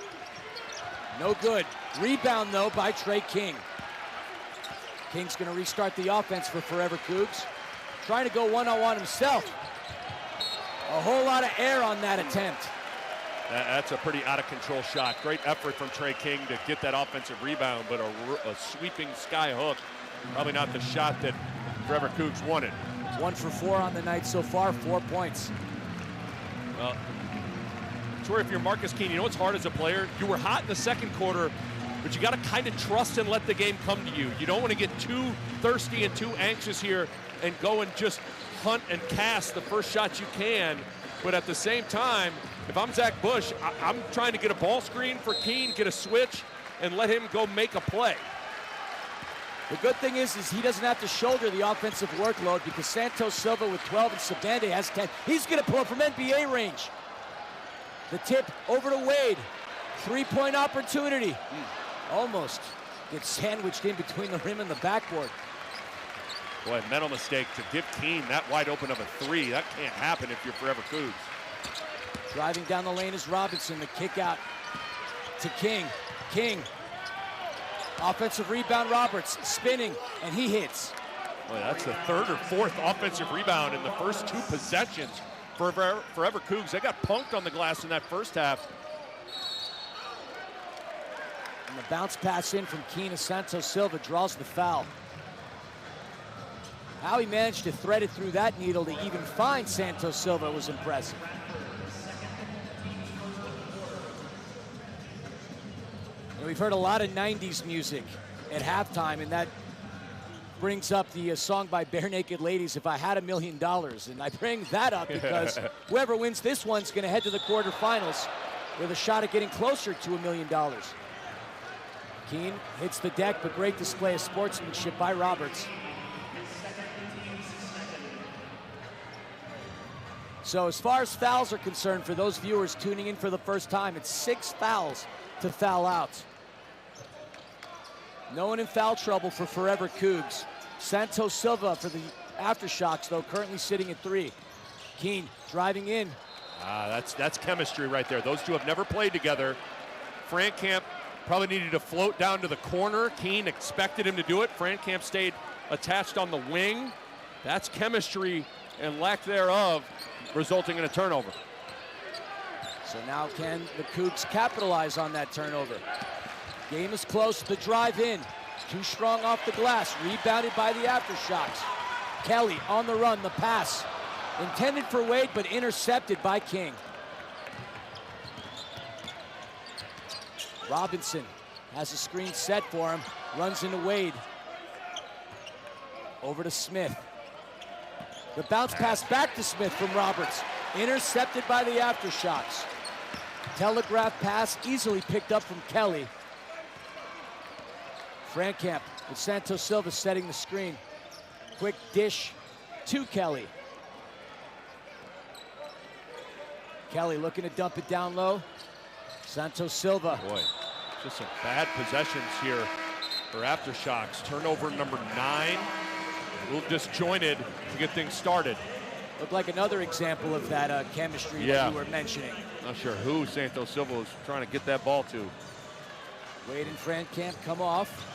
No good. Rebound, though, by Trey King. King's going to restart the offense for Forever Coogs. Trying to go one-on-one himself. A whole lot of air on that attempt. That's a pretty out-of-control shot. Great effort from Trey King to get that offensive rebound, but a sweeping sky hook. Probably not the shot that Forever Coogs wanted. 1 for 4 on the night so far, 4 points. Well, it's where if you're Marcus Keene, you know what's hard as a player? You were hot in the second quarter, but you got to kind of trust and let the game come to you. You don't want to get too thirsty and too anxious here and go and just hunt and cast the first shot you can. But at the same time, if I'm Zach Bush, I'm trying to get a ball screen for Keene, get a switch, and let him go make a play. The good thing is he doesn't have to shoulder the offensive workload because Santos Silva with 12 and Sabande has 10. He's going to pull from NBA range. The tip over to Wade. 3-point opportunity. Almost gets sandwiched in between the rim and the backboard. Boy, mental mistake to give Keene that wide open of a 3. That can't happen if you're Forever Coogs. Driving down the lane is Robinson. The kick out to King. King. Offensive rebound, Roberts spinning, and he hits. Boy, that's the 3rd or 4th offensive rebound in the first 2 possessions for Forever Coogs. They got punked on the glass in that first half. And the bounce pass in from Keene to Santos Silva draws the foul. How he managed to thread it through that needle to even find Santos Silva was impressive. And we've heard a lot of 90s music at halftime, and that brings up the song by Bare Naked Ladies, If I Had $1 Million. And I bring that up because whoever wins this one's going to head to the quarterfinals with a shot at getting closer to $1 million. Keene hits the deck, but great display of sportsmanship by Roberts. So as far as fouls are concerned, for those viewers tuning in for the first time, it's 6 fouls to foul out. No one in foul trouble for Forever Coogs. Santos Silva for the AfterShocks, though, currently sitting at 3. Keene driving in. That's chemistry right there. Those two have never played together. Frankamp probably needed to float down to the corner. Keene expected him to do it. Frankamp stayed attached on the wing. That's chemistry and lack thereof, resulting in a turnover. So now can the Coogs capitalize on that turnover? Game is close, the drive in. Too strong off the glass, rebounded by the AfterShocks. Kelly on the run, the pass. Intended for Wade, but intercepted by King. Robinson has a screen set for him, runs into Wade. Over to Smith. The bounce pass back to Smith from Roberts. Intercepted by the AfterShocks. Telegraph pass easily picked up from Kelly. Frankamp with Santos Silva setting the screen. Quick dish to Kelly. Kelly looking to dump it down low. Santos Silva. Boy, just some bad possessions here for AfterShocks. Turnover number 9. A little disjointed to get things started. Looked like another example of that chemistry that you were mentioning. Not sure who Santos Silva was trying to get that ball to. Wade and Frankamp come off.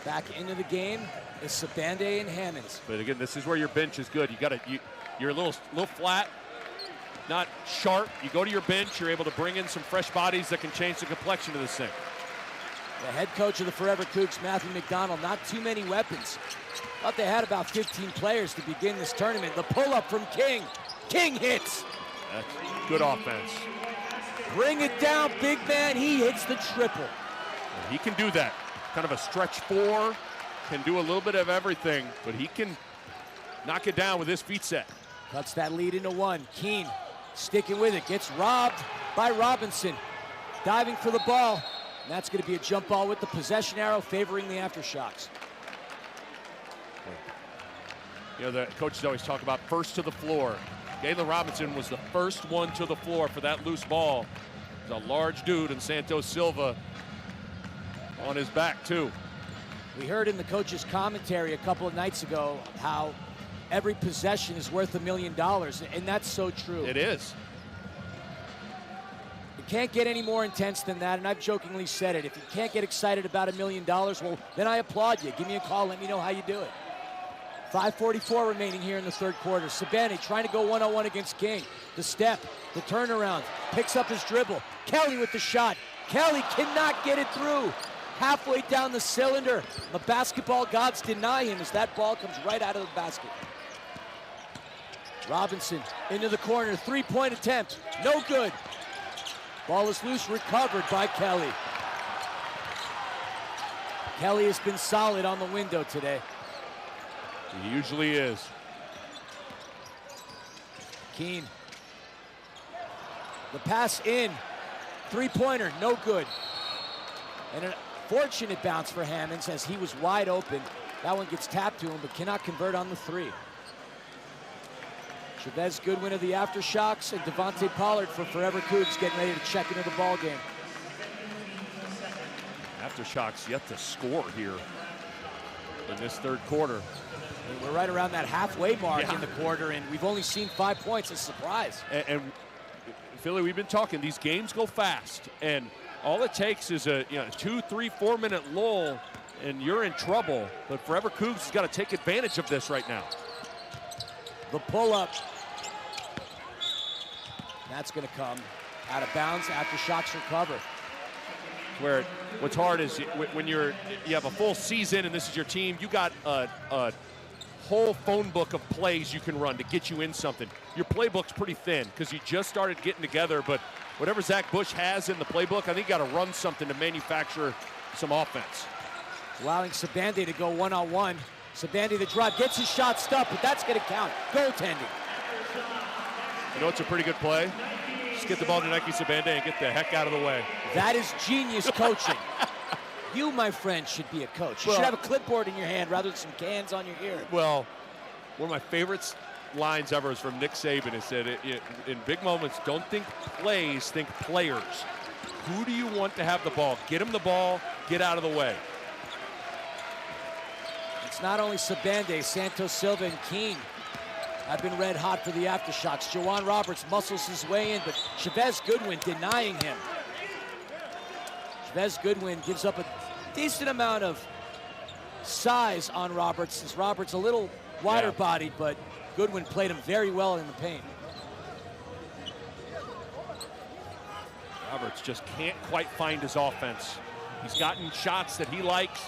Back into the game is Sabande and Hammonds. But again, this is where your bench is good. You're a little flat, not sharp. You go to your bench, you're able to bring in some fresh bodies that can change the complexion of this thing. The head coach of the Forever Coogs, Matthew McDonald, not too many weapons. Thought they had about 15 players to begin this tournament. The pull-up from King. King hits. That's good offense. Bring it down, big man. He hits the triple. He can do that. Kind of a stretch 4, can do a little bit of everything, but he can knock it down with his feet set. Cuts that lead into 1. Keene sticking with it, gets robbed by Robinson. Diving for the ball. And that's going to be a jump ball with the possession arrow favoring the AfterShocks. You know, the coaches always talk about first to the floor. Galen Robinson was the first one to the floor for that loose ball. He's a large dude, and Santos Silva on his back, too. We heard in the coach's commentary a couple of nights ago how every possession is worth $1 million, and that's so true. It is. It can't get any more intense than that, and I've jokingly said it. If you can't get excited about $1 million, well, then I applaud you. Give me a call, let me know how you do it. 5:44 remaining here in the third quarter. Sabani trying to go one-on-one against King. The step, the turnaround, picks up his dribble. Kelly with the shot. Kelly cannot get it through. Halfway down the cylinder. The basketball gods deny him as that ball comes right out of the basket. Robinson into the corner, 3-point attempt. No good. Ball is loose, recovered by Kelly. Kelly has been solid on the window today. He usually is. Keene. The pass in. 3-pointer, no good. And a fortunate bounce for Hammonds as he was wide open. That one gets tapped to him, but cannot convert on the 3. Chavez Goodwin of the AfterShocks and Devontae Pollard for Forever Coogs getting ready to check into the ball game. AfterShocks yet to score here in this third quarter. And we're right around that halfway mark in the quarter, and we've only seen 5 points. A surprise. And Philly, we've been talking, these games go fast, and all it takes is a 2, 3, 4 minute lull, and you're in trouble. But Forever Coogs has got to take advantage of this right now. The pull-up. That's going to come out of bounds. AfterShocks recover. where what's hard is when you have a full season and this is your team, you got a whole phone book of plays you can run to get you in something. Your playbook's pretty thin because you just started getting together, but whatever Zach Bush has in the playbook, I think you got to run something to manufacture some offense. Allowing Sabande to go one-on-one. Sabande the drive, gets his shot stopped, but that's going to count. Goaltending. You know it's a pretty good play? Just get the ball to Nike Sabande and get the heck out of the way. That is genius coaching. You, my friend, should be a coach. You should have a clipboard in your hand rather than some cans on your ear. Well, one of my favorite lines ever is from Nick Saban. He said, in big moments, don't think plays, think players. Who do you want to have the ball? Get him the ball, get out of the way. It's not only Sabande, Santos Silva and Keene have been red hot for the AfterShocks. Jawan Roberts muscles his way in, but Chavez Goodwin denying him. Chavez Goodwin gives up a decent amount of size on Roberts, as Roberts a little wider bodied, but Goodwin played him very well in the paint. Roberts just can't quite find his offense. He's gotten shots that he likes.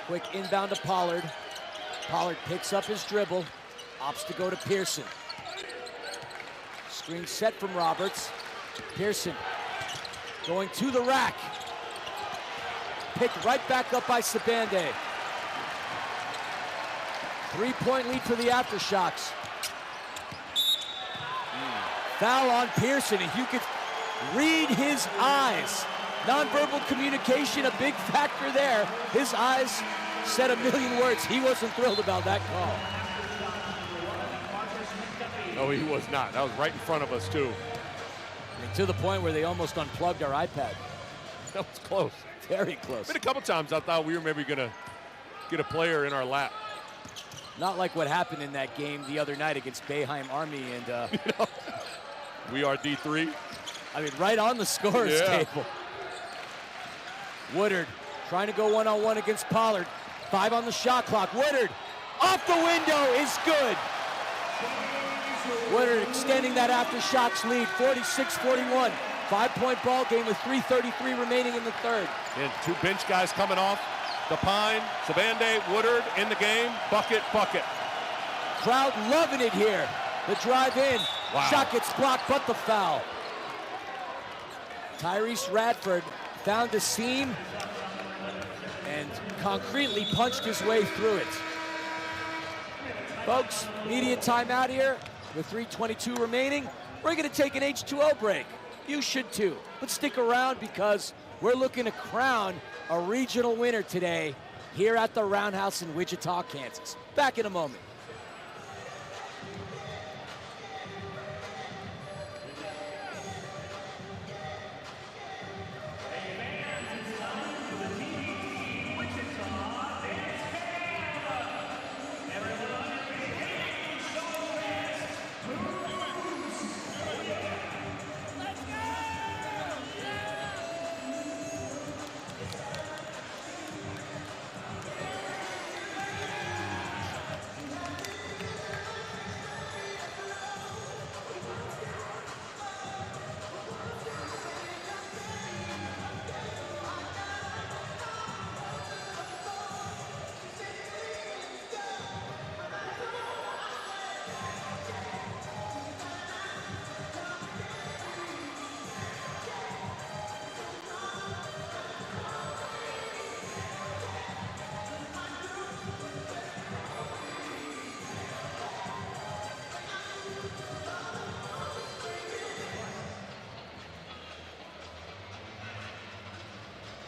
Quick inbound to Pollard. Pollard picks up his dribble, opts to go to Pearson. Screen set from Roberts. Pearson going to the rack. Picked right back up by Sabande. 3-point lead for the AfterShocks. Foul on Pearson, and you could read his eyes. Nonverbal communication, a big factor there. His eyes said a million words. He wasn't thrilled about that call. No, he was not. That was right in front of us, too. And to the point where they almost unplugged our iPad. That was close. Very close. Been a couple times I thought we were maybe going to get a player in our lap. Not like what happened in that game the other night against Boeheim Army. And you know, we are D3. I mean, right on the scorer's table. Woodard trying to go one-on-one against Pollard. 5 on the shot clock. Woodard off the window is good. Woodard extending that AfterShocks lead, 46-41. 5-point ball game with 3:33 remaining in the third. And 2 bench guys coming off. DePine, Sabande, Woodard in the game. Bucket, bucket. Crowd loving it here. The drive in. Wow. Shot gets blocked, but the foul. Tyrese Radford found a seam and concretely punched his way through it. Folks, media timeout here with 3:22 remaining. We're going to take an H2O break. You should too. But stick around because we're looking to crown a regional winner today here at the Roundhouse in Wichita, Kansas. Back in a moment.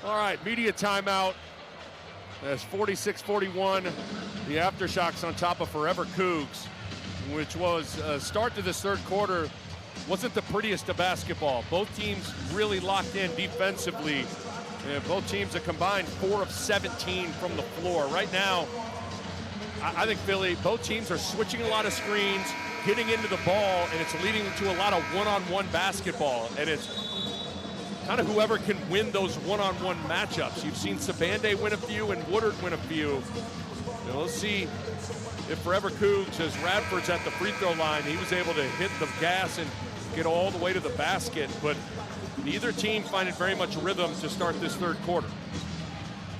All right, media timeout. That's 46-41. The AfterShocks on top of Forever Coogs, which was a start to this third quarter. Wasn't the prettiest of basketball. Both teams really locked in defensively. And both teams have combined 4 of 17 from the floor. Right now, I think Philly, both teams are switching a lot of screens, getting into the ball, and it's leading to a lot of one-on-one basketball. And it's kind of whoever can win those one-on-one matchups. You've seen Sabande win a few and Woodard win a few. Now let's see if Forever Coogs, as Radford's at the free throw line, he was able to hit the gas and get all the way to the basket, but neither team finding very much rhythm to start this third quarter.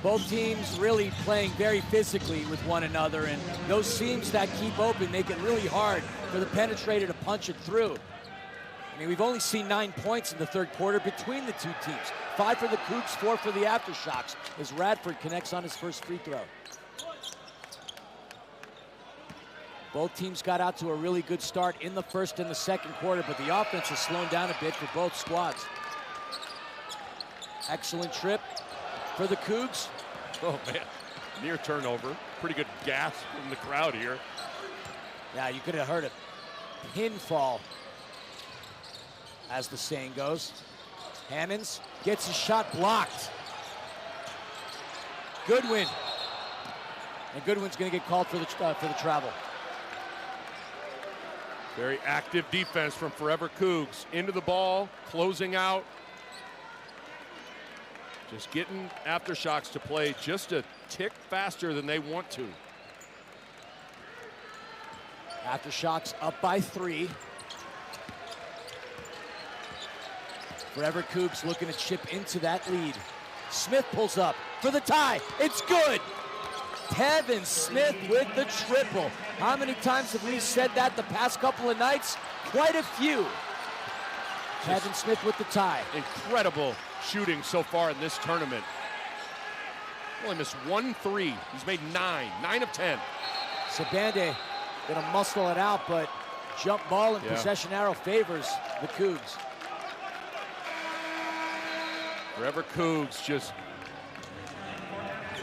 Both teams really playing very physically with one another, and those seams that keep open make it really hard for the penetrator to punch it through. I mean, we've only seen 9 points in the third quarter between the two teams. 5 for the Coogs, 4 for the AfterShocks, as Radford connects on his first free throw. Both teams got out to a really good start in the first and the second quarter, but the offense has slowed down a bit for both squads. Excellent trip for the Coogs. Oh man, near turnover. Pretty good gasp from the crowd here. Yeah, you could have heard a pin fall, as the saying goes. Hammonds gets his shot blocked. Goodwin. And Goodwin's going to get called for the travel. Very active defense from Forever Coogs. Into the ball, closing out. Just getting AfterShocks to play just a tick faster than they want to. AfterShocks up by 3. Forever Coogs looking to chip into that lead. Smith pulls up for the tie. It's good. Tevin Smith with the triple. How many times have we said that the past couple of nights? Quite a few. Tevin Smith with the tie. Incredible shooting so far in this tournament. Only missed 1 3. He's made 9 of 10. Sabande gonna muscle it out, but jump ball and possession arrow favors the Coogs. Forever Coogs just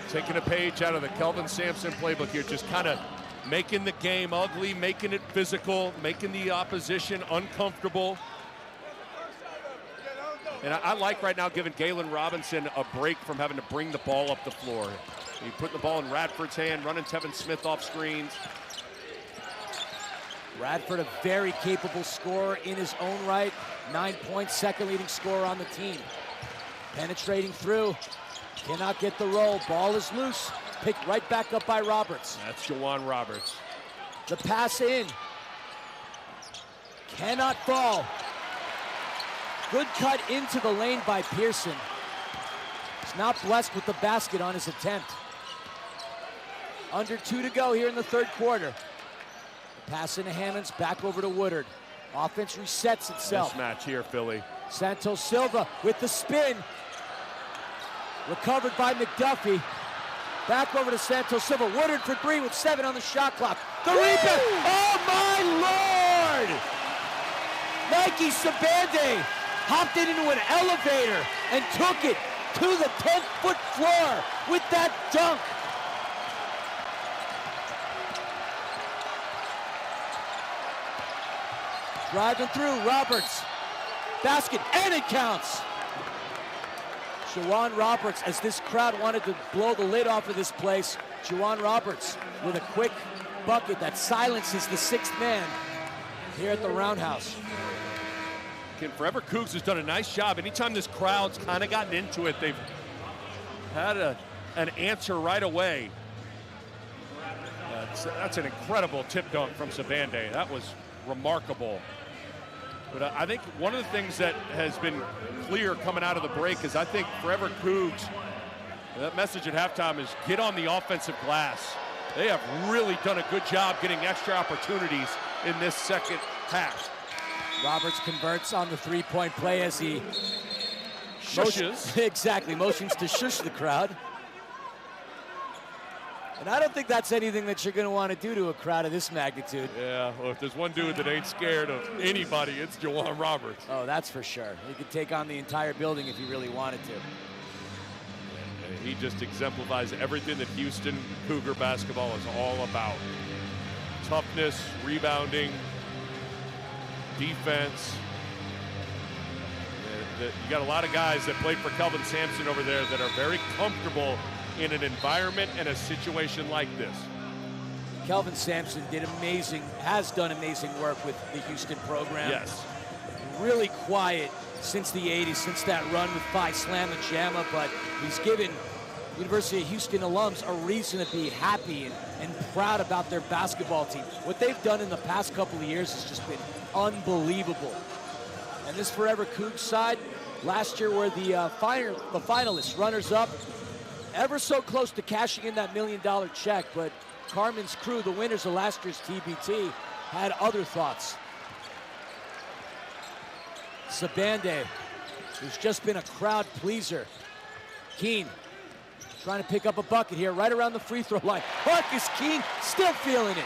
taking a page out of the Kelvin Sampson playbook here, just kind of making the game ugly, making it physical, making the opposition uncomfortable. And I like right now giving Galen Robinson a break from having to bring the ball up the floor. He put the ball in Radford's hand, running Tevin Smith off screens. Radford, a very capable scorer in his own right. 9 points, second leading scorer on the team. Penetrating through, cannot get the roll. Ball is loose, picked right back up by Roberts. That's Jawan Roberts. The pass in, cannot fall. Good cut into the lane by Pearson. He's not blessed with the basket on his attempt. Under 2 to go here in the third quarter. The pass into Hammonds, back over to Woodard. Offense resets itself. Mismatch here, Philly. Santos Silva with the spin. Recovered by McDuffie. Back over to Santos Silva. Woodard for 3 with 7 on the shot clock. The rebound. Oh my Lord! Nike Sabande hopped it into an elevator and took it to the 10th-foot floor with that dunk. Driving through, Roberts. Basket, and it counts. Jawan Roberts, as this crowd wanted to blow the lid off of this place, Jawan Roberts with a quick bucket that silences the 6th man here at the Roundhouse. Forever Coogs has done a nice job. Anytime this crowd's kind of gotten into it, they've had an answer right away. That's an incredible tip dunk from Sabande. That was remarkable. But I think one of the things that has been clear coming out of the break is I think Forever Coogs, that message at halftime is get on the offensive glass. They have really done a good job getting extra opportunities in this second half. Roberts converts on the three-point play as he shushes. Motions to shush the crowd. And I don't think that's anything that you're going to want to do to a crowd of this magnitude. Yeah, well, if there's one dude that ain't scared of anybody, it's Jawan Roberts. Oh, that's for sure. He could take on the entire building if he really wanted to. And he just exemplifies everything that Houston Cougar basketball is all about. Toughness, rebounding, defense. You got a lot of guys that played for Kelvin Sampson over there that are very comfortable in an environment and a situation like this. Kelvin Sampson has done amazing work with the Houston program. Yes. Really quiet since the 80s, since that run with Phi Slamma Jamma, but he's given University of Houston alums a reason to be happy and proud about their basketball team. What they've done in the past couple of years has just been unbelievable. And this Forever Coogs side, last year were the finalists, runners-up, ever so close to cashing in that $1 million check, but Carmen's crew, the winners of last year's TBT, had other thoughts. Sabande, who's just been a crowd pleaser. Keene trying to pick up a bucket here, right around the free throw line. Marcus Keene still feeling it.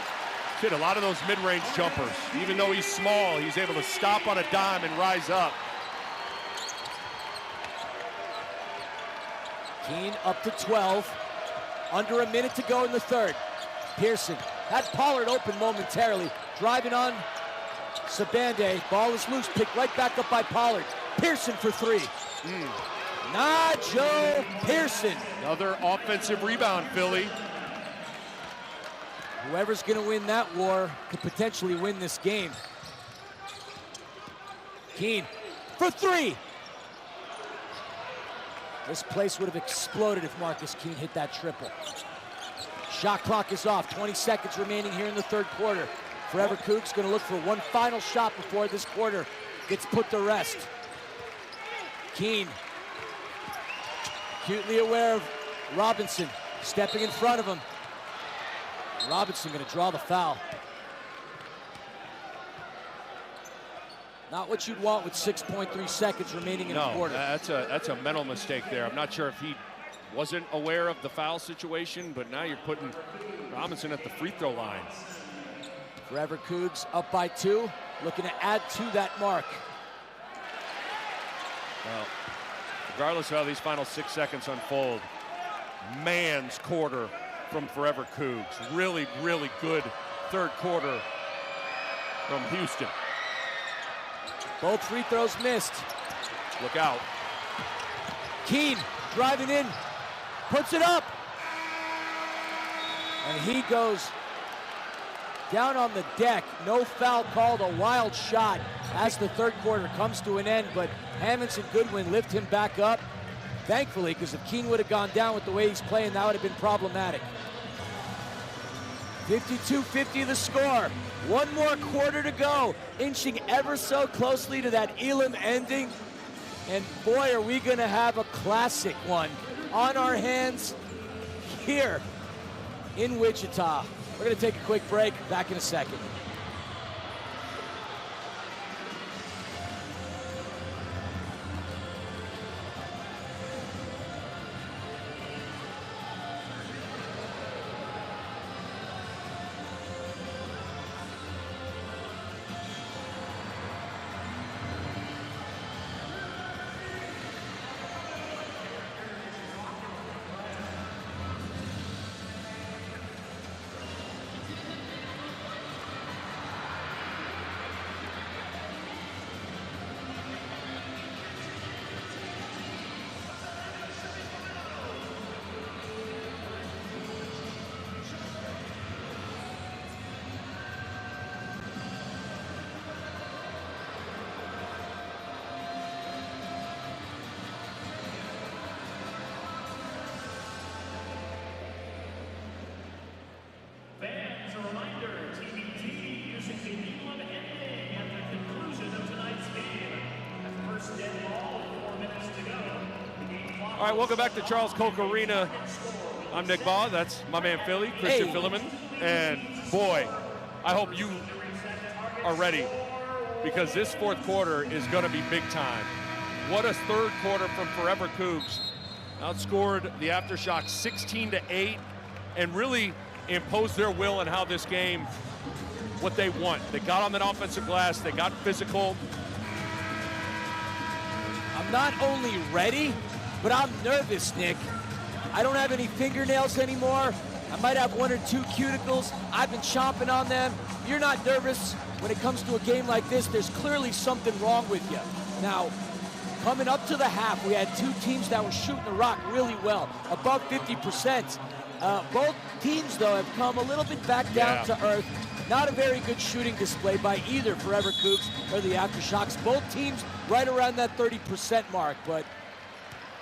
Hit a lot of those mid-range jumpers. Even though he's small, he's able to stop on a dime and rise up. Keene up to 12. Under a minute to go in the third. Pearson had Pollard open momentarily. Driving on Sabande. Ball is loose, picked right back up by Pollard. Pearson for three. Najo Pearson. Another offensive rebound, Philly. Whoever's going to win that war could potentially win this game. Keene for three. This place would have exploded if Marcus Keene hit that triple. Shot clock is off. 20 seconds remaining here in the third quarter. Forever Coogs going to look for one final shot before this quarter gets put to rest. Keene, acutely aware of Robinson, stepping in front of him. Robinson going to draw the foul. Not what you'd want with 6.3 seconds remaining in the quarter. That's a mental mistake there. I'm not sure if he wasn't aware of the foul situation, but now you're putting Robinson at the free throw line. Forever Coogs up by 2, looking to add to that mark. Well, regardless of how these final 6 seconds unfold, man's quarter from Forever Coogs. Really, really good third quarter from Houston. Both free throws missed. Look out. Keene driving in, puts it up. And he goes down on the deck. No foul called, a wild shot as the third quarter comes to an end, but Hammonds and Goodwin lift him back up. Thankfully, because if Keene would have gone down with the way he's playing, that would have been problematic. 52-50 the score. One more quarter to go, inching ever so closely to that Elam ending. And boy, are we gonna have a classic one on our hands here in Wichita. We're gonna take a quick break, back in a second. Fans, a reminder, TBT using the Elam ending at the conclusion of tonight's game. At first dead ball, 4 minutes to go. The game clock. All right, welcome back to Charles Koch Arena. I'm Nick Baugh. That's my man Philly, Christian Filliman. And boy, I hope you are ready, because this fourth quarter is going to be big time. What a third quarter from Forever Coogs. Outscored the AfterShocks 16-8 and really imposed their will on how this game, what they want. They got on that offensive glass, they got physical. I'm not only ready, but I'm nervous, Nick. I don't have any fingernails anymore. I might have 1 or 2 cuticles. I've been chomping on them. You're not nervous when it comes to a game like this. There's clearly something wrong with you. Now, coming up to the half, we had 2 teams that were shooting the rock really well, above 50%. Both teams, though, have come a little bit back down to earth. Not a very good shooting display by either Forever Coogs or the AfterShocks. Both teams right around that 30% mark, but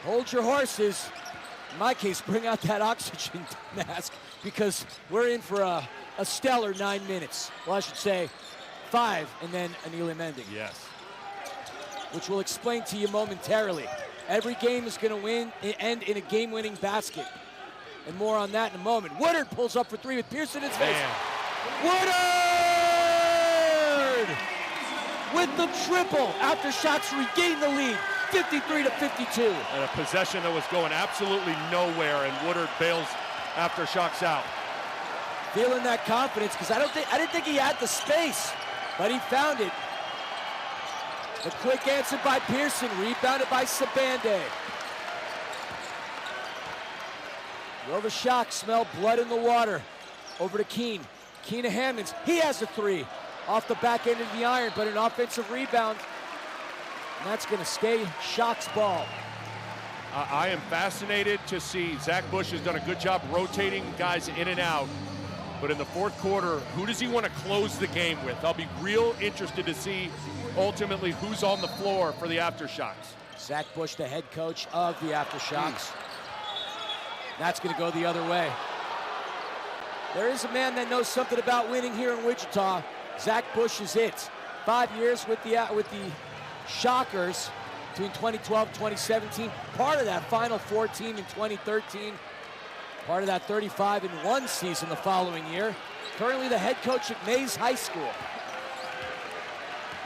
hold your horses. In my case, bring out that oxygen mask, because we're in for a stellar 9 minutes. Well, I should say 5, and then an Elam ending. Yes. which we'll explain to you momentarily. Every game is going to end in a game-winning basket. And more on that in a moment. Woodard pulls up for three with Pearson in his face. Woodard! With the triple. AfterShocks regain the lead, 53-52. And a possession that was going absolutely nowhere, and Woodard bails AfterShocks out. Feeling that confidence, because I didn't think he had the space, but he found it. The quick answer by Pearson, rebounded by Sabande. Will the Shocks smell blood in the water? Over to Keene. Keene to Hammonds. He has a three. Off the back end of the iron, but an offensive rebound. And that's going to stay Shocks ball. I am fascinated to see. Zach Bush has done a good job rotating guys in and out. But in the fourth quarter, who does he want to close the game with? I'll be real interested to see ultimately who's on the floor for the AfterShocks. Zach Bush, the head coach of the AfterShocks. That's going to go the other way. There is a man that knows something about winning here in Wichita. Zach Bush is it. 5 years with the Shockers between 2012 and 2017. Part of that Final Four team in 2013. Part of that 35-1 season the following year. Currently the head coach at Mays High School.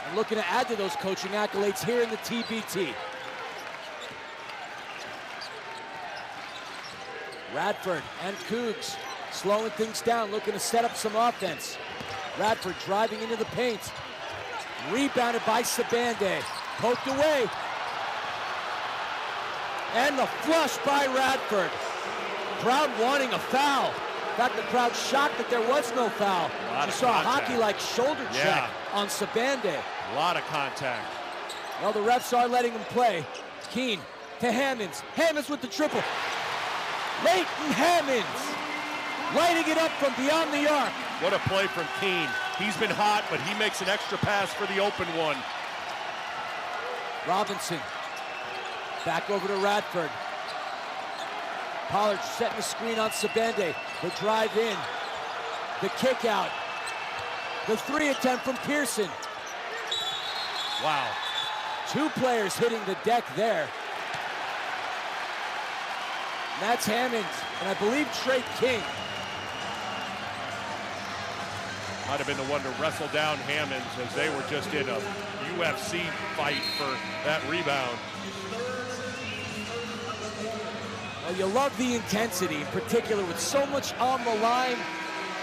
And looking to add to those coaching accolades here in the TBT. Radford and Coogs slowing things down, looking to set up some offense. Radford driving into the paint. Rebounded by Sabande. Poked away. And the flush by Radford. Crowd wanting a foul. In fact, the crowd shocked that there was no foul. You saw a hockey-like shoulder check on Sabande. A lot of contact. Well, the refs are letting him play. Keene to Hammonds. Hammonds with the triple. Leighton Hammonds lighting it up from beyond the arc. What a play from Keene. He's been hot, but he makes an extra pass for the open one. Robinson back over to Radford. Pollard setting the screen on Sabande. The drive in. The kick out. The three attempt from Pearson. Wow. Two players hitting the deck there. And that's Hammonds, and I believe Trey King. Might have been the one to wrestle down Hammonds as they were just in a UFC fight for that rebound. Well, you love the intensity, in particular with so much on the line.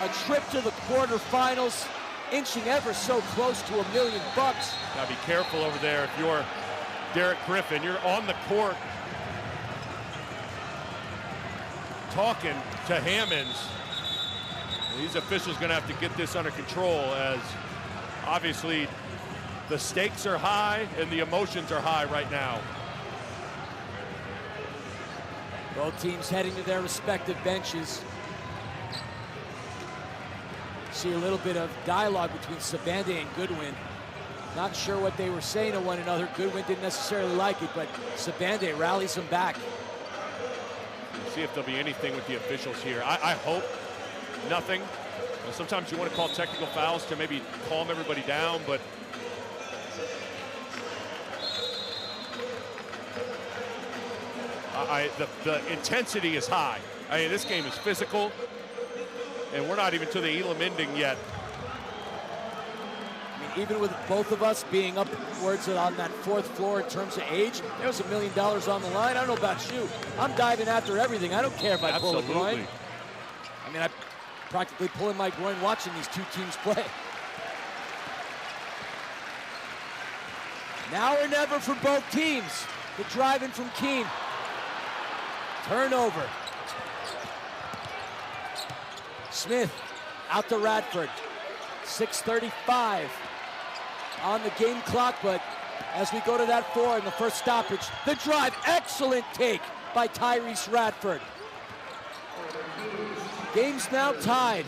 A trip to the quarterfinals, inching ever so close to $1 million. Gotta be careful over there if you're Derek Griffin. You're on the court talking to Hammonds. These officials going to have to get this under control, as obviously the stakes are high and the emotions are high right now. Both teams heading to their respective benches. See a little bit of dialogue between Sabande and Goodwin. Not sure what they were saying to one another. Goodwin didn't necessarily like it, but Sabande rallies him back. See if there'll be anything with the officials here. I hope nothing. Well, sometimes you want to call technical fouls to maybe calm everybody down, but the intensity is high. I mean, this game is physical, and we're not even to the elam ending yet. I mean, even with both of us being upwards on that fourth floor in terms of age, there was $1 million on the line. I don't know about you. I'm diving after everything. I don't care if I pull a groin. I mean, I'm practically pulling my groin watching these two teams play. Now or never for both teams. The drive in from Keene. Turnover. Smith out to Radford. 6:35 on the game clock, but as we go to that four in the first stoppage, the drive, excellent take by Tyrese Radford. Game's now tied.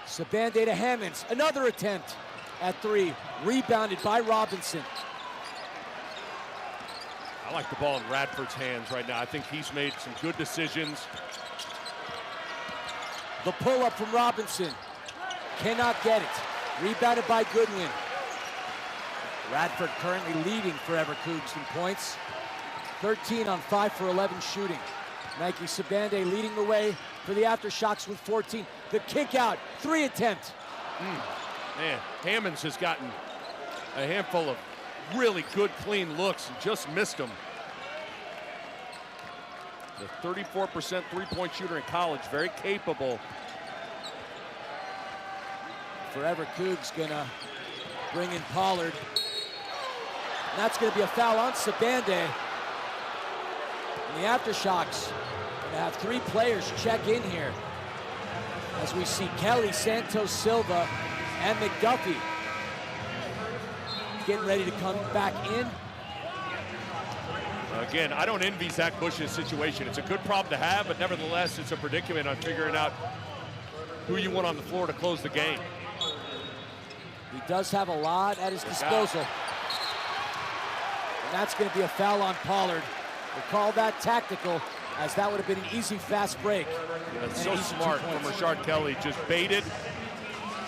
Sabande to Hammonds, another attempt at three, rebounded by Robinson. I like the ball in Radford's hands right now. I think he's made some good decisions. The pull-up from Robinson. Cannot get it. Rebounded by Goodwin. Radford currently leading Forever Coogs in points. 13 on 5 for 11 shooting. Nike Sabande leading the way for the AfterShocks with 14. The kick out, 3 attempt. Man, Hammonds has gotten a handful of really good, clean looks and just missed them. The 34% three-point shooter in college, very capable. Forever Coogs gonna bring in Pollard. And that's gonna be a foul on Sabande. And the AfterShocks gonna have 3 players check in here, as we see Kelly, Santos Silva, and McDuffie getting ready to come back in. Again, I don't envy Zach Bush's situation. It's a good problem to have, but nevertheless, it's a predicament on figuring out who you want on the floor to close the game. He does have a lot at his disposal. And that's going to be a foul on Pollard. We'll call that tactical, as that would have been an easy fast break. That's so smart from Rashard Kelly. Just baited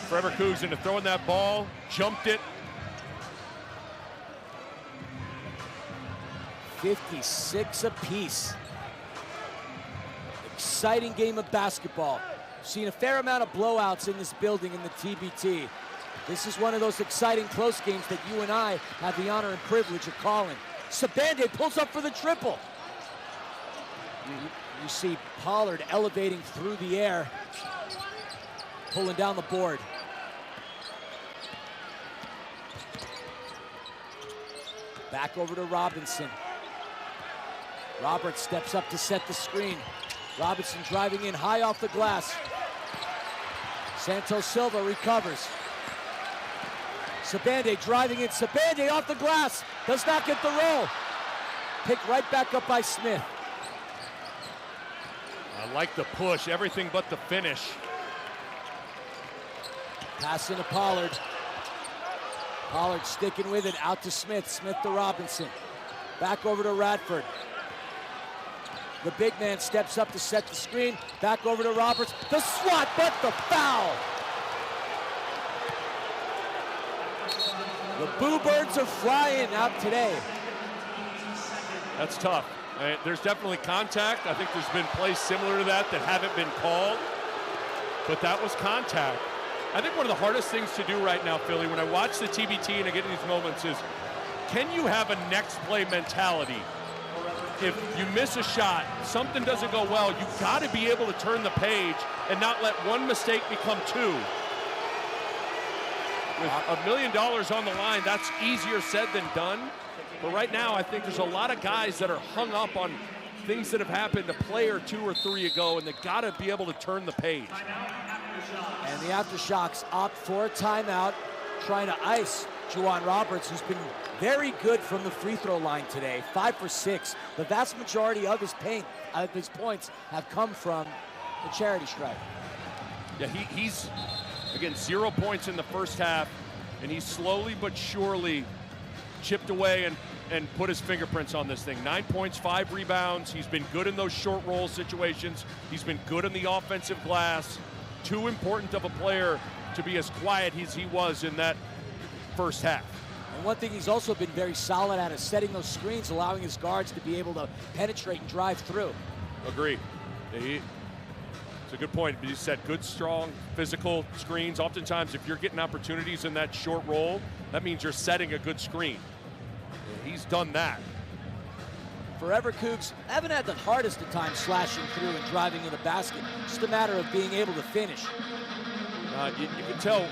Forever Coogs into throwing that ball, jumped it. 56 apiece. Exciting game of basketball. Seen a fair amount of blowouts in this building in the TBT. This is one of those exciting close games that you and I have the honor and privilege of calling. Sabande pulls up for the triple. You see Pollard elevating through the air, pulling down the board. Back over to Robinson. Roberts steps up to set the screen. Robinson driving in high off the glass. Santos Silva recovers. Sabande driving in. Sabande off the glass. Does not get the roll. Picked right back up by Smith. I like the push, everything but the finish. Pass into Pollard. Pollard sticking with it, out to Smith. Smith to Robinson. Back over to Radford. The big man steps up to set the screen. Back over to Roberts. The swat, but the foul. The Boo Birds are flying out today. That's tough. There's definitely contact. I think there's been plays similar to that haven't been called, but that was contact. I think one of the hardest things to do right now, Philly, when I watch the TBT and I get in these moments is, can you have a next play mentality? If you miss a shot, something doesn't go well, you've got to be able to turn the page and not let one mistake become 2. With $1 million on the line, that's easier said than done. But right now, I think there's a lot of guys that are hung up on things that have happened a play or 2 or 3 ago, and they got to be able to turn the page. And the AfterShocks opt for a timeout, trying to ice Juwan Roberts, who's been very good from the free throw line today, 5 for 6. The vast majority of his points have come from the charity stripe. Yeah, he's, again, 0 points in the first half, and he's slowly but surely chipped away and put his fingerprints on this thing. 9 points, 5 rebounds. He's been good in those short roll situations. He's been good in the offensive glass. Too important of a player to be as quiet as he was in that first half. And one thing he's also been very solid at is setting those screens, allowing his guards to be able to penetrate and drive through. Agree. It's a good point. You said good, strong, physical screens. Oftentimes, if you're getting opportunities in that short roll, that means you're setting a good screen. He's done that. Forever Coogs haven't had the hardest of time slashing through and driving in the basket. Just a matter of being able to finish. You can tell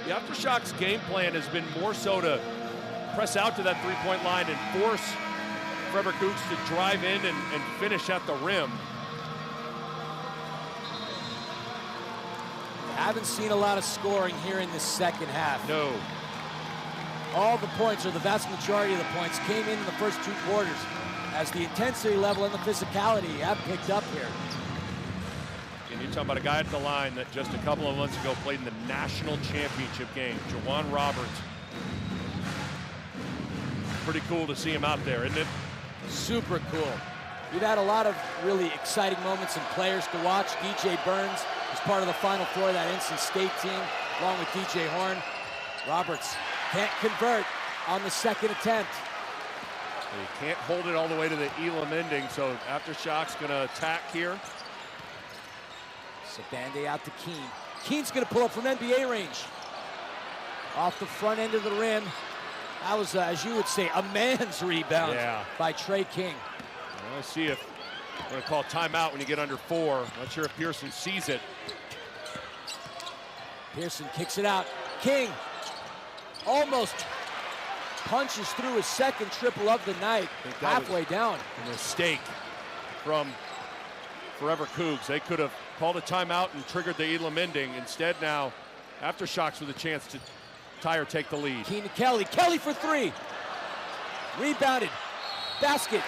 the AfterShocks game plan has been more so to press out to that three-point line and force Forever Coogs to drive in and finish at the rim. Haven't seen a lot of scoring here in the second half. No. All the points, or the vast majority of the points, came in the first 2 quarters, as the intensity level and the physicality have picked up here. And you're talking about a guy at the line that just a couple of months ago played in the national championship game, Juwan Roberts. Pretty cool to see him out there, isn't it? Super cool. We've had a lot of really exciting moments and players to watch. DJ Burns was part of the Final Four of that NC State team, along with DJ Horn. Roberts can't convert. on the second attempt. You can't hold it all the way to the Elam ending, so AfterShocks gonna attack here. Sabande out to Keene. Keene's gonna pull up from NBA range. Off the front end of the rim. That was, as you would say, a man's rebound by Trey King. Let's see if we're gonna call timeout when you get under 4. Not sure if Pearson sees it. Pearson kicks it out. King almost punches through his second triple of the night, halfway down. A mistake from Forever Coogs. They could have called a timeout and triggered the Elam ending. Instead now, AfterShocks with a chance to tie or take the lead. Keene to Kelly. Kelly for 3. Rebounded. Basket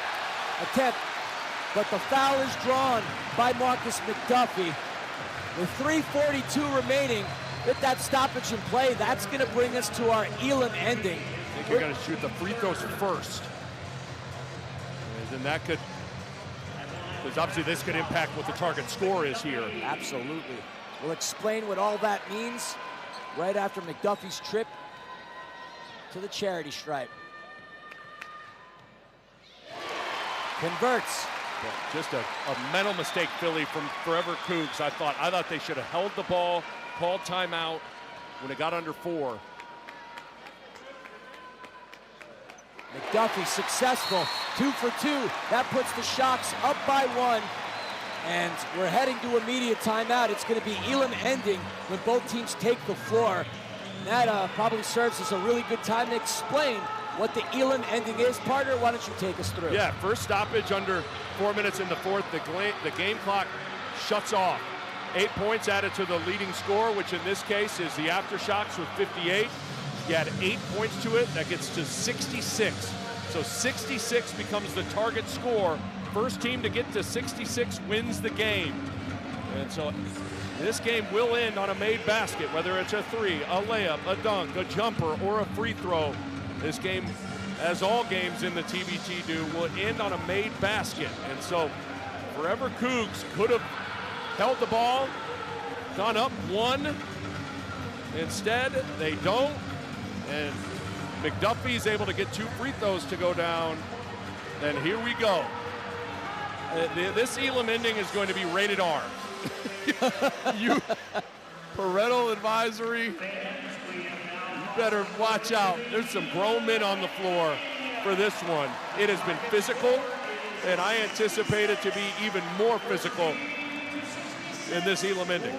attempt. But the foul is drawn by Marcus McDuffie. With 3:42 remaining, with that stoppage in play, that's going to bring us to our Elam ending. I think you're going to shoot the free throws first. And then that could, because obviously this could impact what the target score is here. Absolutely. We'll explain what all that means right after McDuffie's trip to the charity stripe. Converts. Just a mental mistake, Philly, from Forever Coogs. I thought they should have held the ball, called timeout when it got under 4. McDuffie successful, 2 for 2. That puts the Shocks up by 1. And we're heading to immediate timeout. It's going to be Elam ending when both teams take the floor. And that probably serves as a really good time to explain what the Elam ending is. Partner, why don't you take us through? Yeah, first stoppage under 4 minutes in the fourth. The game clock shuts off. 8 points added to the leading score, which in this case is the AfterShocks with 58. You add 8 points to it, that gets to 66. So 66 becomes the target score. First team to get to 66 wins the game. And so this game will end on a made basket, whether it's a 3, a layup, a dunk, a jumper, or a free throw. This game, as all games in the TBT do, will end on a made basket. And so Forever Coogs could have held the ball, gone up 1. Instead, they don't. And McDuffie's able to get 2 free throws to go down. And here we go. This Elam ending is going to be rated R. Parental advisory. You better watch out. There's some grown men on the floor for this one. It has been physical, and I anticipate it to be even more physical in this Elam ending.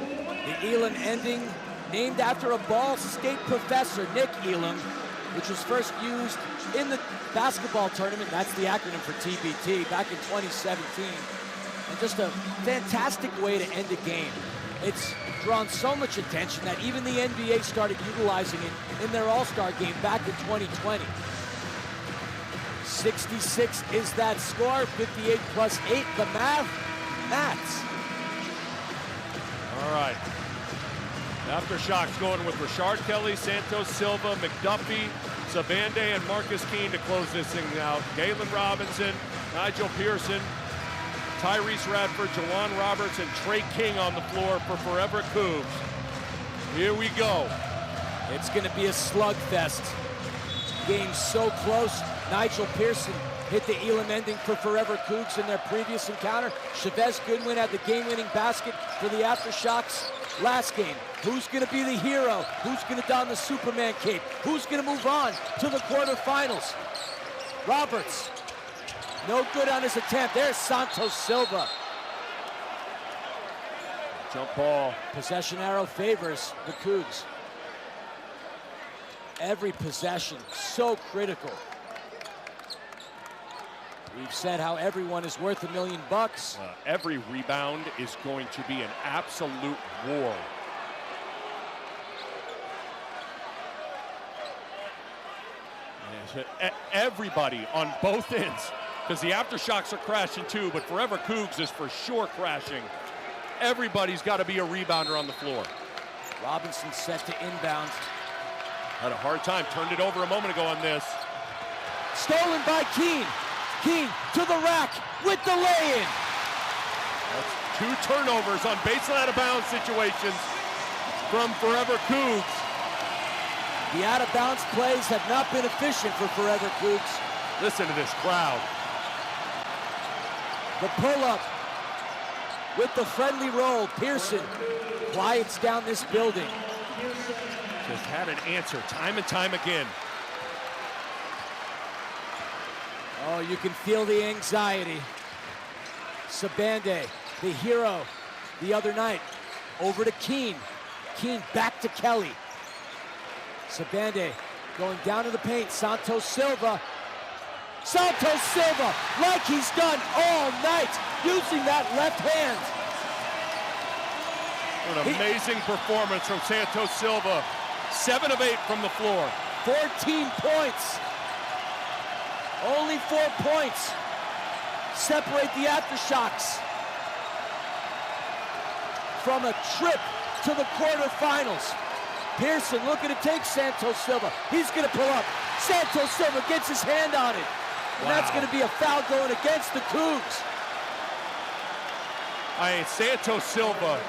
The Elam ending, named after a Ball State professor, Nick Elam, which was first used in the basketball tournament. That's the acronym for TBT back in 2017. And just a fantastic way to end a game. It's drawn so much attention that even the NBA started utilizing it in their All-Star game back in 2020. 66 is that score, 58 plus 8, the math. All right. AfterShocks going with Rashard Kelly, Santos Silva, McDuffie, Sabande, and Marcus Keene to close this thing out. Galen Robinson, Nigel Pearson, Tyrese Radford, Jawan Roberts, and Trey King on the floor for Forever Coogs. Here we go. It's going to be a slugfest. Game so close. Nigel Pearson hit the Elam ending for Forever Coogs in their previous encounter. Chavez Goodwin had the game-winning basket for the AfterShocks last game. Who's going to be the hero? Who's going to don the Superman cape? Who's going to move on to the quarterfinals? Roberts, no good on his attempt. There's Santos Silva. Jump ball. Possession arrow favors the Cougs. Every possession, so critical. We've said how everyone is worth $1 million. Every rebound is going to be an absolute war. Everybody on both ends, because the AfterShocks are crashing too, but Forever Coogs is for sure crashing. Everybody's got to be a rebounder on the floor. Robinson set to inbound. Had a hard time, turned it over a moment ago on this. Stolen by Keene. Keene to the rack with the lay-in. That's 2 turnovers on baseline out of bounds situations from Forever Coogs. The out-of-bounds plays have not been efficient for Forever Coogs. Listen to this crowd. The pull-up with the friendly roll. Pearson quiets down this building. Just had an answer time and time again. Oh, you can feel the anxiety. Sabande, the hero the other night, over to Keene. Keene back to Kelly. Sabande going down to the paint. Santos Silva. Santos Silva, like he's done all night, using that left hand. What an amazing performance from Santos Silva. 7 of 8 from the floor. 14 points. Only 4 points separate the AfterShocks from a trip to the quarterfinals. Pearson looking to take Santos Silva. He's going to pull up. Santos Silva gets his hand on it. And that's going to be a foul going against the Coogs. Santos Silva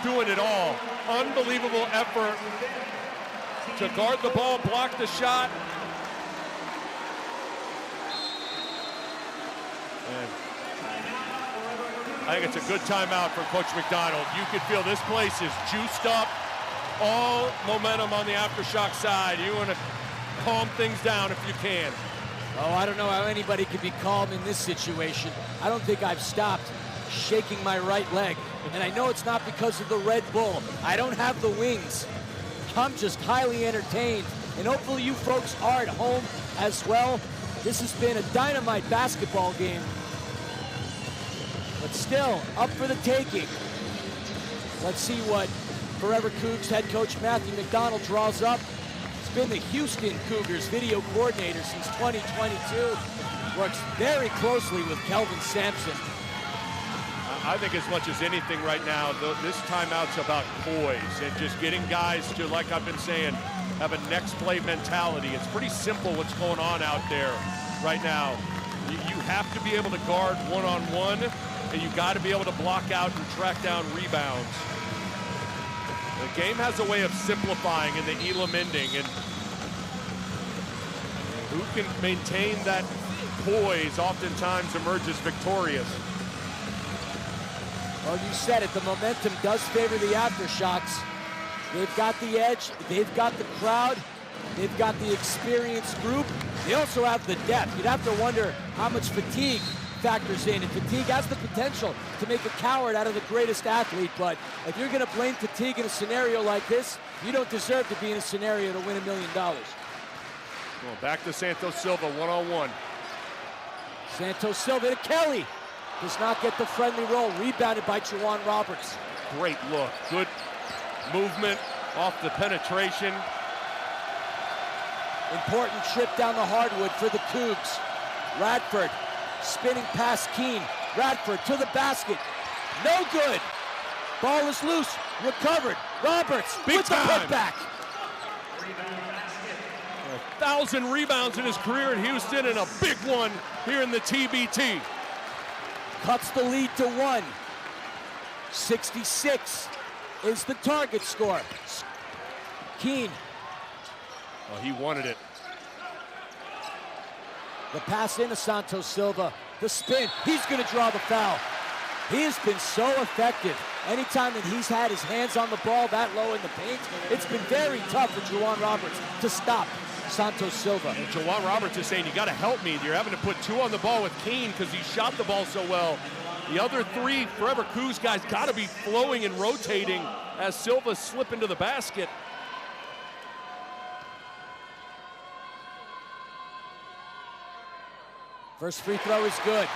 doing it all. Unbelievable effort to guard the ball, block the shot. And I think it's a good timeout for Coach McDonald. You can feel this place is juiced up. All momentum on the AfterShock side. You want to calm things down if you can. Oh, I don't know how anybody could be calm in this situation. I don't think I've stopped shaking my right leg. And I know it's not because of the Red Bull. I don't have the wings. I'm just highly entertained. And hopefully you folks are at home as well. This has been a dynamite basketball game. But still, up for the taking. Let's see what Forever Cougs head coach Matthew McDonald draws up. He's been the Houston Cougars video coordinator since 2022. Works very closely with Kelvin Sampson. I think as much as anything right now, this timeout's about poise and just getting guys to, like I've been saying, have a next play mentality. It's pretty simple what's going on out there right now. You have to be able to guard one-on-one, and you got to be able to block out and track down rebounds. The game has a way of simplifying and the Elam ending, and who can maintain that poise oftentimes emerges victorious. Well, you said it, the momentum does favor the AfterShocks. They've got the edge, they've got the crowd, they've got the experienced group. They also have the depth. You'd have to wonder how much fatigue factors in, and fatigue has the potential to make a coward out of the greatest athlete, but if you're gonna blame fatigue in a scenario like this, you don't deserve to be in a scenario to win $1 million. Well, back to Santos Silva, one-on-one. Santos Silva to Kelly. Does not get the friendly roll, rebounded by Juwan Roberts. Great look, good movement off the penetration. Important trip down the hardwood for the Cougs. Radford spinning past Keene. Radford to the basket. No good. Ball is loose. Recovered. Roberts Big with time. the putback. 1,000 rebounds in his career in Houston and a big one here in the TBT. Cuts the lead to 1. 66 is the target score. Keene. Well, he wanted it. The pass into Santos Silva. The spin. He's going to draw the foul. He has been so effective. Anytime that he's had his hands on the ball that low in the paint, it's been very tough for Juwan Roberts to stop Santos Silva. And Juwan Roberts is saying, you got to help me. You're having to put 2 on the ball with Keene because he shot the ball so well. The other 3 Forever Cougs guys got to be flowing and rotating as Silva slip into the basket. First free throw is good.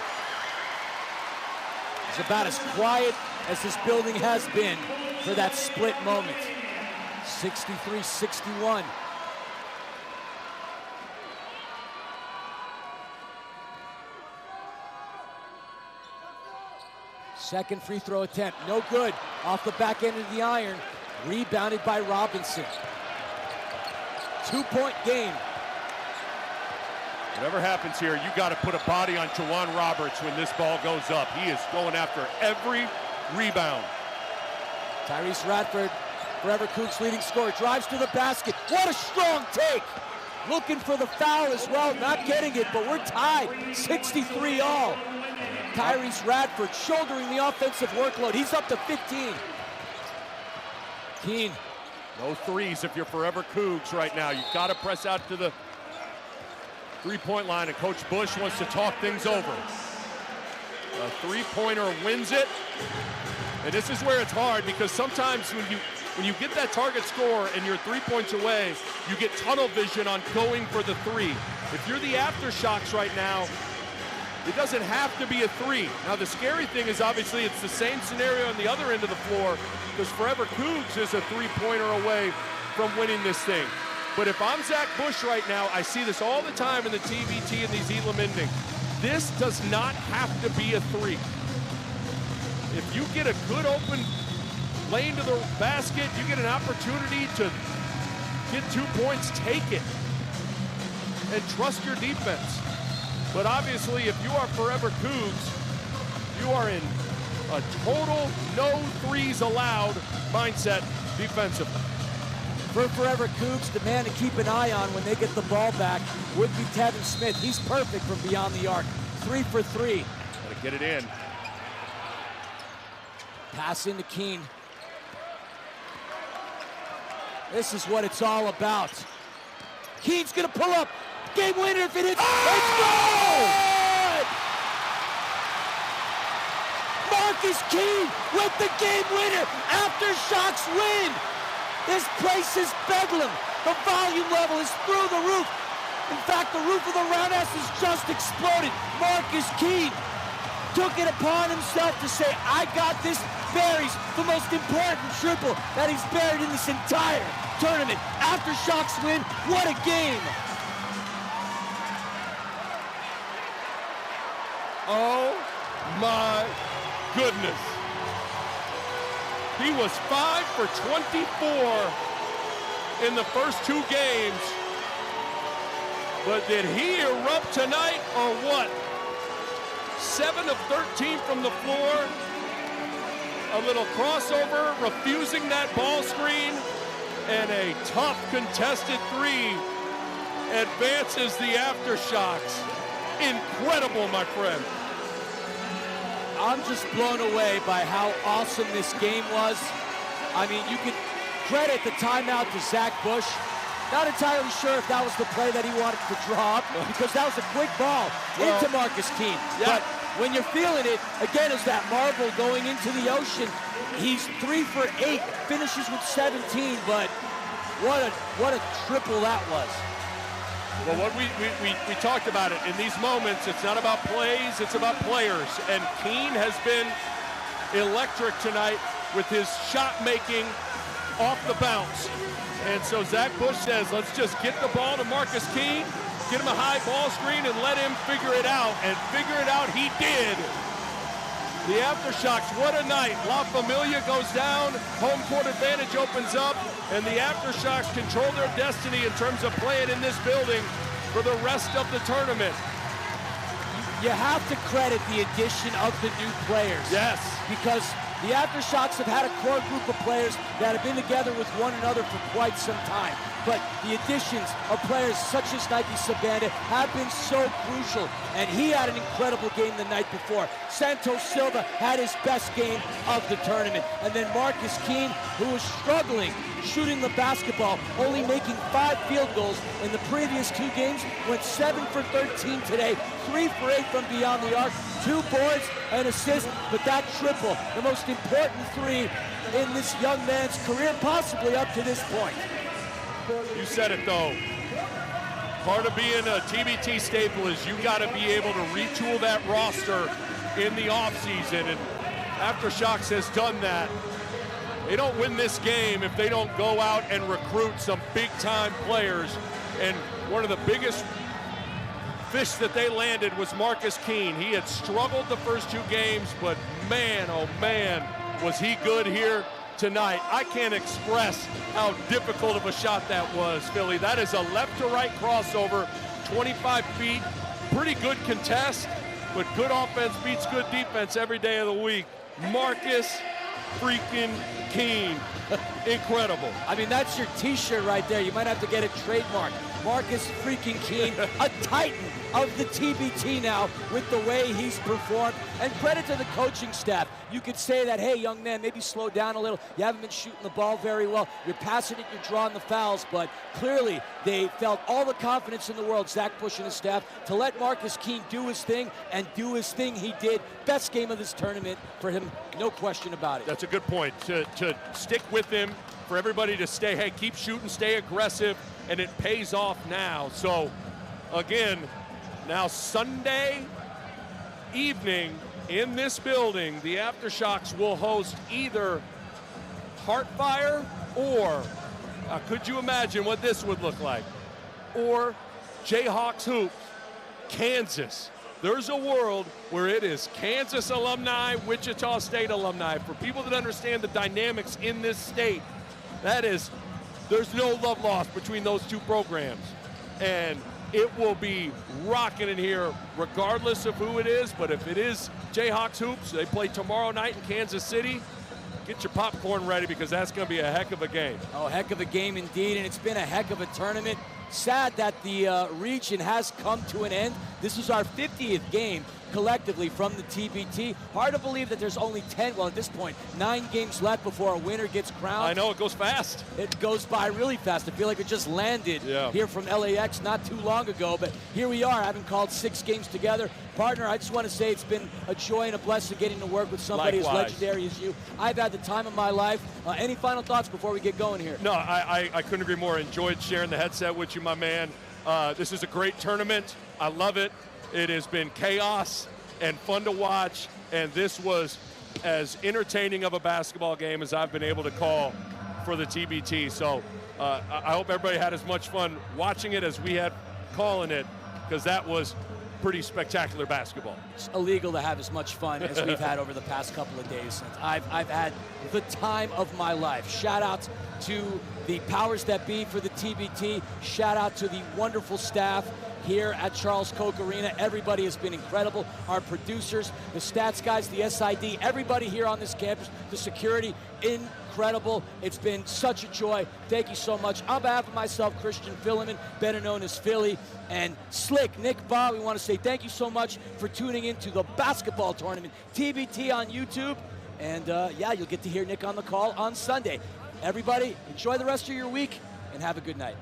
It's about as quiet as this building has been for that split moment. 63-61. Second free throw attempt, no good. Off the back end of the iron, rebounded by Robinson. 2-point game. Whatever happens here, you got to put a body on Juwan Roberts when this ball goes up. He is going after every rebound. Tyrese Radford Forever Coogs leading scorer, drives to the basket. What a strong take. Looking for the foul as well, not getting it, but we're tied, 63 all. Tyrese Radford shouldering the offensive workload. He's up to 15. Keene. No threes if you're Forever Coogs right now. You've got to press out to the three-point line, and Coach Bush wants to talk things over. A three-pointer wins it, and this is where it's hard, because sometimes when you get that target score and you're 3 points away, you get tunnel vision on going for the three. If you're the AfterShocks right now, it doesn't have to be a three. Now the scary thing is obviously it's the same scenario on the other end of the floor, because Forever Coogs is a three-pointer away from winning this thing. But if I'm Zach Bush right now, I see this all the time in the TBT and these Elam ending. This does not have to be a three. If you get a good open lane to the basket, you get an opportunity to get 2 points, take it. And trust your defense. But obviously, if you are Forever Coogs, you are in a total no threes allowed mindset defensively. For Forever Coogs, the man to keep an eye on when they get the ball back would be Tevin Smith. He's perfect from beyond the arc. 3 for 3. Gotta get it in. Pass into Keene. This is what it's all about. Keene's gonna pull up. Game winner if it hits. Let's go! Marcus Keene with the game winner. AfterShocks win. This place is bedlam. The volume level is through the roof. In fact, the roof of the roundhouse has just exploded. Marcus Keene took it upon himself to say, I got this. Buries the most important triple that he's buried in this entire tournament. AfterShocks win. What a game. Oh my goodness. He was 5 for 24 in the first 2 games. But did he erupt tonight or what? 7 of 13 from the floor. A little crossover, refusing that ball screen, and a tough contested three advances the AfterShocks. Incredible, my friend. I'm just blown away by how awesome this game was. I mean, you can credit the timeout to Zach Bush. Not entirely sure if that was the play that he wanted to draw up, because that was a quick ball into Marcus Keene. Yeah. But when you're feeling it, again, is that marble going into the ocean. He's 3 for 8, finishes with 17, but what a triple that was. Well, what we talked about it. In these moments, it's not about plays, it's about players. And Keene has been electric tonight with his shot making off the bounce. And so Zach Bush says, let's just get the ball to Marcus Keene, get him a high ball screen, and let him figure it out. And figure it out he did. The AfterShocks, what a night. La Familia goes down, home court advantage opens up, and the AfterShocks control their destiny in terms of playing in this building for the rest of the tournament. You have to credit the addition of the new players. Yes. Because the AfterShocks have had a core group of players that have been together with one another for quite some time. But the additions of players such as Nike Sabanda have been so crucial. And he had an incredible game the night before. Santos Silva had his best game of the tournament. And then Marcus Keene, who was struggling shooting the basketball, only making 5 field goals in the previous 2 games, went 7 for 13 today, 3 for 8 from beyond the arc, 2 boards and assists. But that triple, the most important 3 in this young man's career, possibly up to this point. You said it, though. Part of being a TBT staple is you got to be able to retool that roster in the offseason, and AfterShocks has done that. They don't win this game if they don't go out and recruit some big-time players, and one of the biggest fish that they landed was Marcus Keene. He had struggled the first 2 games, but man, oh man, was he good here tonight. I can't express how difficult of a shot that was, Philly. That is a left to right crossover, 25 feet, pretty good contest, but good offense beats good defense every day of the week. Marcus freaking Keene. Incredible. I mean, that's your t-shirt right there. You might have to get it trademarked. Marcus freaking Keene, a titan of the TBT now with the way he's performed. And credit to the coaching staff. You could say that, hey, young man, maybe slow down a little. You haven't been shooting the ball very well. You're passing it, you're drawing the fouls. But clearly, they felt all the confidence in the world, Zach Bush and his staff, to let Marcus Keene do his thing, and do his thing he did. Best game of this tournament for him, no question about it. That's a good point. To stick with him, for everybody to stay, hey, keep shooting, stay aggressive, and it pays off now. So, again, now Sunday evening in this building, the AfterShocks will host either Heartfire or, could you imagine what this would look like? Or Jayhawks Hoops, Kansas. There's a world where it is Kansas alumni, Wichita State alumni. For people that understand the dynamics in this state, that is, there's no love lost between those two programs. And it will be rocking in here regardless of who it is. But if it is Jayhawks Hoops, they play tomorrow night in Kansas City. Get your popcorn ready, because that's going to be a heck of a game. Oh, heck of a game indeed, and it's been a heck of a tournament. Sad that the region has come to an end. This is our 50th game collectively from the TBT. Hard to believe that there's only 10, well at this point, 9 games left before a winner gets crowned. I know, it goes fast. It goes by really fast. I feel like it just landed here from LAX not too long ago, but here we are, having called 6 games together. Partner, I just want to say it's been a joy and a blessing getting to work with somebody as legendary as you. I've had the time of my life. Any final thoughts before we get going here? No, I couldn't agree more. Enjoyed sharing the headset with you, my man. This is a great tournament. I love it. It has been chaos and fun to watch, and this was as entertaining of a basketball game as I've been able to call for the TBT. So I hope everybody had as much fun watching it as we had calling it, because that was pretty spectacular basketball. It's illegal to have as much fun as we've had over the past couple of days. I've had the time of my life. Shout out to the powers that be for the TBT. Shout out to the wonderful staff here at Charles Koch Arena. Everybody has been incredible. Our producers, the stats guys, the SID, everybody here on this campus, the security, incredible. It's been such a joy. Thank you so much. On behalf of myself, Christian Filliman, better known as Philly, and Slick, Nick Baugh, we want to say thank you so much for tuning into the basketball tournament, TBT on YouTube. And yeah, you'll get to hear Nick on the call on Sunday. Everybody, enjoy the rest of your week and have a good night.